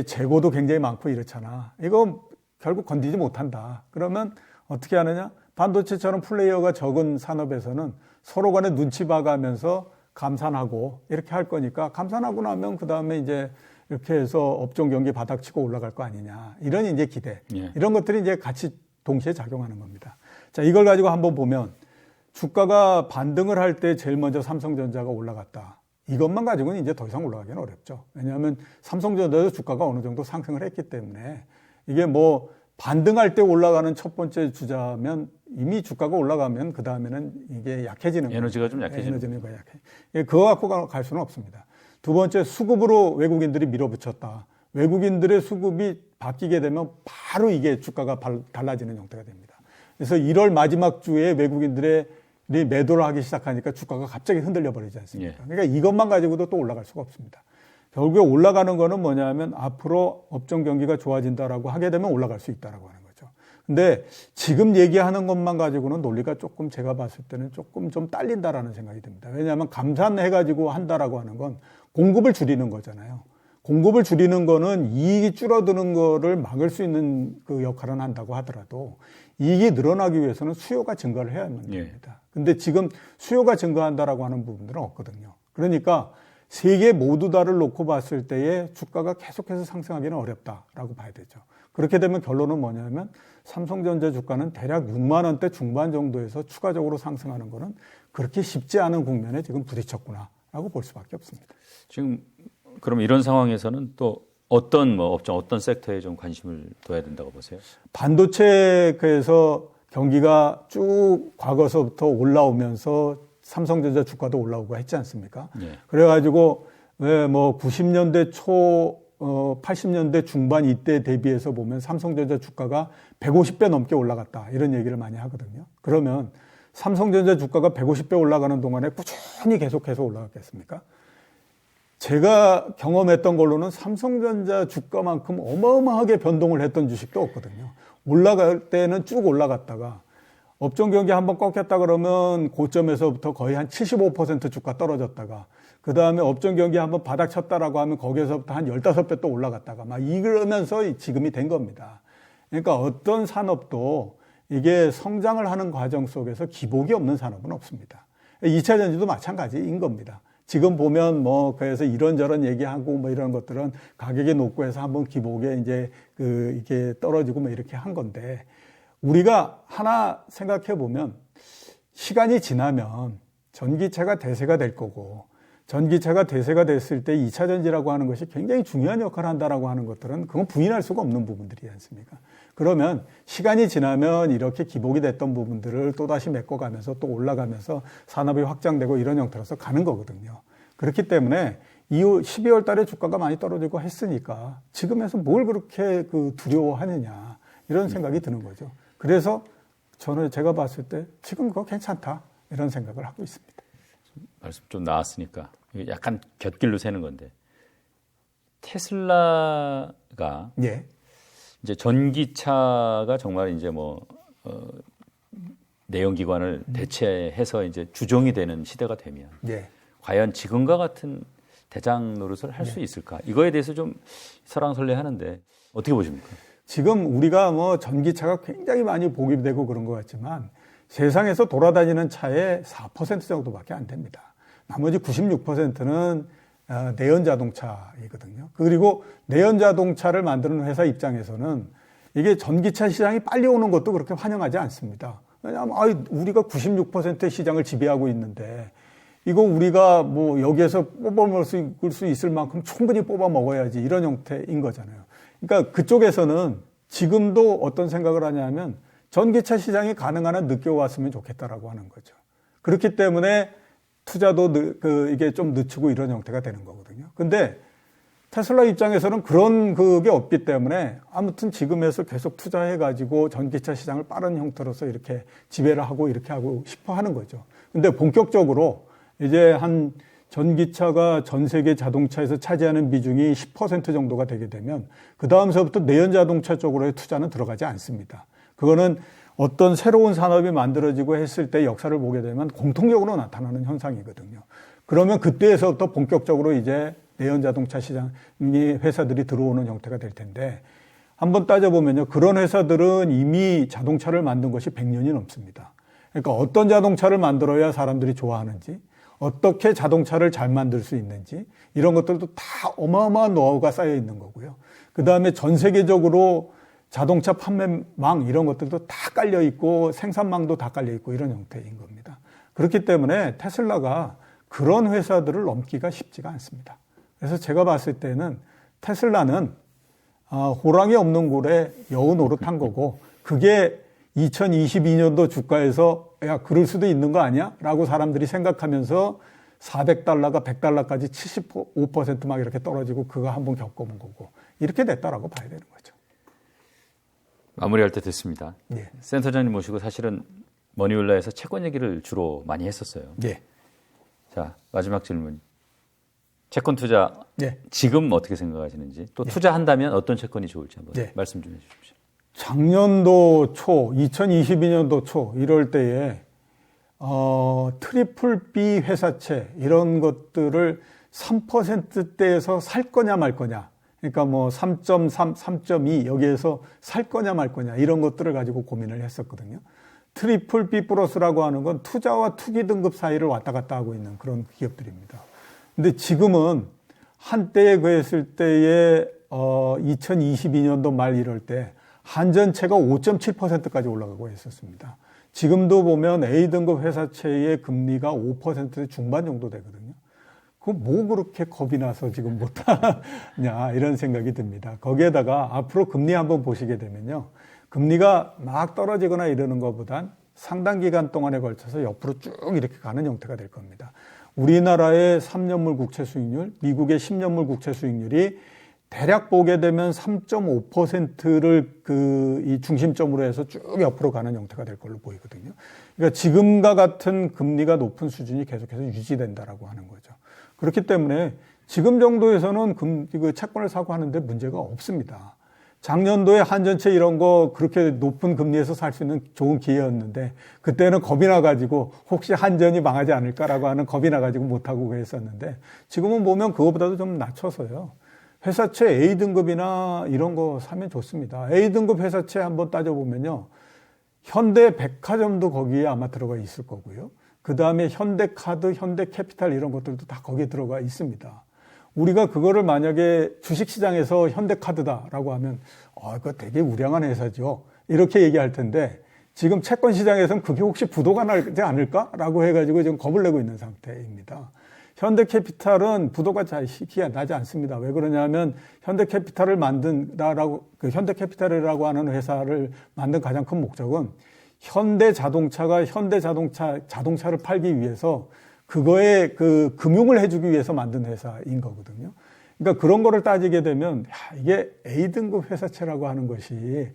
재고도 굉장히 많고 이렇잖아. 이거 결국 건드리지 못한다. 그러면 어떻게 하느냐? 반도체처럼 플레이어가 적은 산업에서는 서로 간에 눈치 봐가면서 감산하고 이렇게 할 거니까 감산하고 나면 그 다음에 이제 이렇게 해서 업종 경기 바닥치고 올라갈 거 아니냐. 이런 이제 기대. 이런 것들이 이제 같이 동시에 작용하는 겁니다. 자, 이걸 가지고 한번 보면 주가가 반등을 할 때 제일 먼저 삼성전자가 올라갔다. 이것만 가지고는 이제 더 이상 올라가기는 어렵죠. 왜냐하면 삼성전자도 주가가 어느 정도 상승을 했기 때문에 이게 뭐 반등할 때 올라가는 첫 번째 주자면 이미 주가가 올라가면 그 다음에는 이게 약해지는 거예요. 에너지가 좀 약해지는 거예요. 그거 갖고 갈 수는 없습니다. 두 번째 수급으로 외국인들이 밀어붙였다. 외국인들의 수급이 바뀌게 되면 바로 이게 주가가 달라지는 형태가 됩니다. 그래서 1월 마지막 주에 외국인들의 매도를 하기 시작하니까 주가가 갑자기 흔들려 버리지 않습니까? 그러니까 이것만 가지고도 또 올라갈 수가 없습니다. 결국에 올라가는 거는 뭐냐면 앞으로 업종 경기가 좋아진다라고 하게 되면 올라갈 수 있다라고 하는 거죠. 근데 지금 얘기하는 것만 가지고는 논리가 조금 제가 봤을 때는 조금 좀 딸린다라는 생각이 듭니다. 왜냐하면 감산해가지고 한다라고 하는 건 공급을 줄이는 거잖아요. 공급을 줄이는 거는 이익이 줄어드는 거를 막을 수 있는 그 역할은 한다고 하더라도 이익이 늘어나기 위해서는 수요가 증가를 해야만 됩니다. 근데 지금 수요가 증가한다라고 하는 부분들은 없거든요. 그러니까 세 개 모두 다를 놓고 봤을 때에 주가가 계속해서 상승하기는 어렵다라고 봐야 되죠. 그렇게 되면 결론은 뭐냐면 삼성전자 주가는 대략 6만 원대 중반 정도에서 추가적으로 상승하는 거는 그렇게 쉽지 않은 국면에 지금 부딪혔구나라고 볼 수밖에 없습니다. 지금 그럼 이런 상황에서는 또 어떤 업종, 어떤 섹터에 좀 관심을 둬야 된다고 보세요? 반도체에서 경기가 쭉 과거서부터 올라오면서 삼성전자 주가도 올라오고 했지 않습니까? 예. 그래가지고 왜 90년대 초 80년대 중반 이때 대비해서 보면 삼성전자 주가가 150배 넘게 올라갔다 이런 얘기를 많이 하거든요. 그러면 삼성전자 주가가 150배 올라가는 동안에 꾸준히 계속해서 올라갔겠습니까? 제가 경험했던 걸로는 삼성전자 주가만큼 어마어마하게 변동을 했던 주식도 없거든요. 올라갈 때는 쭉 올라갔다가 업종 경기 한번 꺾였다 그러면 고점에서부터 거의 한 75% 주가 떨어졌다가 그 다음에 업종 경기 한번 바닥 쳤다라고 하면 거기에서부터 한 15배 또 올라갔다가 막 이러면서 지금이 된 겁니다. 그러니까 어떤 산업도 이게 성장을 하는 과정 속에서 기복이 없는 산업은 없습니다. 2차 전지도 마찬가지인 겁니다. 지금 보면 그래서 이런저런 얘기하고 이런 것들은 가격이 높고 해서 한번 기복에 이제 이게 떨어지고 이렇게 한 건데 우리가 하나 생각해 보면 시간이 지나면 전기차가 대세가 될 거고 전기차가 대세가 됐을 때 2차 전지라고 하는 것이 굉장히 중요한 역할을 한다라고 하는 것들은 그건 부인할 수가 없는 부분들이지 않습니까? 그러면 시간이 지나면 이렇게 기복이 됐던 부분들을 또다시 메꿔가면서 또 올라가면서 산업이 확장되고 이런 형태로서 가는 거거든요. 그렇기 때문에 이후 12월 달에 주가가 많이 떨어지고 했으니까 지금에서 뭘 그렇게 두려워하느냐 이런 생각이 드는 거죠. 그래서 제가 봤을 때 지금 그거 괜찮다 이런 생각을 하고 있습니다. 말씀 좀 나왔으니까 약간 곁길로 새는 건데 테슬라가 예. 이제 전기차가 정말 이제 내연기관을 대체해서 이제 주종이 되는 시대가 되면 예. 과연 지금과 같은 대장 노릇을 할 수 있을까? 이거에 대해서 좀 설왕설래하는데 어떻게 보십니까? 지금 우리가 전기차가 굉장히 많이 보급되고 그런 것 같지만 세상에서 돌아다니는 차의 4% 정도밖에 안 됩니다. 나머지 96%는 내연 자동차이거든요. 그리고 내연 자동차를 만드는 회사 입장에서는 이게 전기차 시장이 빨리 오는 것도 그렇게 환영하지 않습니다. 왜냐하면 우리가 96%의 시장을 지배하고 있는데 이거 우리가 여기에서 뽑아먹을 수 있을 만큼 충분히 뽑아 먹어야지 이런 형태인 거잖아요. 그러니까 그쪽에서는 지금도 어떤 생각을 하냐면 전기차 시장이 가능한 한 늦게 왔으면 좋겠다라고 하는 거죠. 그렇기 때문에 투자도 이게 좀 늦추고 이런 형태가 되는 거거든요. 근데 테슬라 입장에서는 그런 그게 없기 때문에 아무튼 지금에서 계속 투자해가지고 전기차 시장을 빠른 형태로서 이렇게 지배를 하고 이렇게 하고 싶어 하는 거죠. 근데 본격적으로 이제 전기차가 전 세계 자동차에서 차지하는 비중이 10% 정도가 되게 되면 그 다음서부터 내연 자동차 쪽으로의 투자는 들어가지 않습니다. 그거는 어떤 새로운 산업이 만들어지고 했을 때 역사를 보게 되면 공통적으로 나타나는 현상이거든요. 그러면 그때에서부터 본격적으로 이제 내연 자동차 시장이 회사들이 들어오는 형태가 될 텐데 한번 따져보면요. 그런 회사들은 이미 자동차를 만든 것이 100년이 넘습니다. 그러니까 어떤 자동차를 만들어야 사람들이 좋아하는지 어떻게 자동차를 잘 만들 수 있는지 이런 것들도 다 어마어마한 노하우가 쌓여 있는 거고요. 그 다음에 전 세계적으로 자동차 판매망 이런 것들도 다 깔려 있고 생산망도 다 깔려 있고 이런 형태인 겁니다. 그렇기 때문에 테슬라가 그런 회사들을 넘기가 쉽지가 않습니다. 그래서 제가 봤을 때는 테슬라는 호랑이 없는 굴에 여우 노릇한 거고 그게 2022년도 주가에서 야 그럴 수도 있는 거 아니야? 라고 사람들이 생각하면서 400달러가 100달러까지 75% 막 이렇게 떨어지고 그거 한번 겪어본 거고 이렇게 됐다라고 봐야 되는 거죠. 마무리할 때 됐습니다. 예. 센터장님 모시고 사실은 머니울라에서 채권 얘기를 주로 많이 했었어요. 예. 자, 마지막 질문. 채권 투자 예. 지금 어떻게 생각하시는지 또 투자한다면 어떤 채권이 좋을지 한번 말씀 좀 해주십시오. 작년도 초, 2022년도 초 이럴 때에 트리플 B 회사채 이런 것들을 3%대에서 살 거냐 말 거냐. 그러니까 3.3, 3.2 여기에서 살 거냐 말 거냐 이런 것들을 가지고 고민을 했었거든요. 트리플 B 플러스라고 하는 건 투자와 투기 등급 사이를 왔다 갔다 하고 있는 그런 기업들입니다. 근데 지금은 한때에 그랬을 때의 2022년도 말 이럴 때 한전채가 5.7%까지 올라가고 있었습니다. 지금도 보면 A등급 회사채의 금리가 5% 중반 정도 되거든요. 그거 뭐 그렇게 겁이 나서 지금 못하냐 이런 생각이 듭니다. 거기에다가 앞으로 금리 한번 보시게 되면요. 금리가 막 떨어지거나 이러는 것보단 상당 기간 동안에 걸쳐서 옆으로 쭉 이렇게 가는 형태가 될 겁니다. 우리나라의 3년물 국채 수익률, 미국의 10년물 국채 수익률이 대략 보게 되면 3.5%를 이 중심점으로 해서 쭉 옆으로 가는 형태가 될 걸로 보이거든요. 그러니까 지금과 같은 금리가 높은 수준이 계속해서 유지된다라고 하는 거죠. 그렇기 때문에 지금 정도에서는 채권을 사고 하는데 문제가 없습니다. 작년도에 한전채 이런 거 그렇게 높은 금리에서 살 수 있는 좋은 기회였는데 그때는 겁이 나가지고 혹시 한전이 망하지 않을까라고 하는 겁이 나가지고 못하고 그랬었는데 지금은 보면 그거보다도 좀 낮춰서요. 회사채 A등급이나 이런 거 사면 좋습니다. A등급 회사채 한번 따져보면요. 현대백화점도 거기에 아마 들어가 있을 거고요. 그 다음에 현대카드, 현대캐피탈 이런 것들도 다 거기에 들어가 있습니다. 우리가 그거를 만약에 주식시장에서 현대카드다라고 하면 그거 되게 우량한 회사죠. 이렇게 얘기할 텐데 지금 채권시장에서는 그게 혹시 부도가 나지 않을까라고 해가지고 지금 겁을 내고 있는 상태입니다. 현대캐피탈은 부도가 잘 나지 않습니다. 왜 그러냐면 현대캐피탈을 만든다라고 현대캐피탈이라고 하는 회사를 만든 가장 큰 목적은 현대자동차가 자동차를 팔기 위해서 그거에 금융을 해주기 위해서 만든 회사인 거거든요. 그러니까 그런 거를 따지게 되면 이게 A등급 회사채라고 하는 것이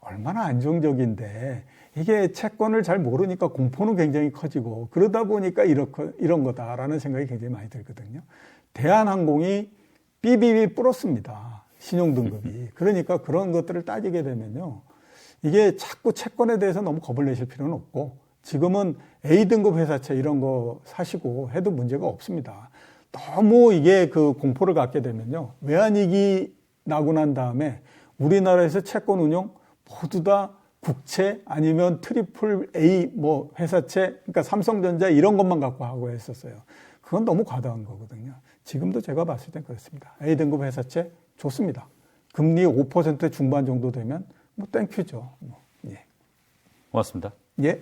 얼마나 안정적인데 이게 채권을 잘 모르니까 공포는 굉장히 커지고 그러다 보니까 이런 거다라는 생각이 굉장히 많이 들거든요. 대한항공이 BBB 플러스입니다. 신용등급이. 그러니까 그런 것들을 따지게 되면요. 이게 자꾸 채권에 대해서 너무 겁을 내실 필요는 없고 지금은 A등급 회사채 이런 거 사시고 해도 문제가 없습니다. 너무 이게 공포를 갖게 되면요. 외환위기 나고 난 다음에 우리나라에서 채권 운용 모두 다 국채 아니면 트리플 A 회사채, 그러니까 삼성전자 이런 것만 갖고 하고 했었어요. 그건 너무 과다한 거거든요. 지금도 제가 봤을 땐 그렇습니다. A등급 회사채 좋습니다. 금리 5% 중반 정도 되면 땡큐죠. 예. 고맙습니다. 예.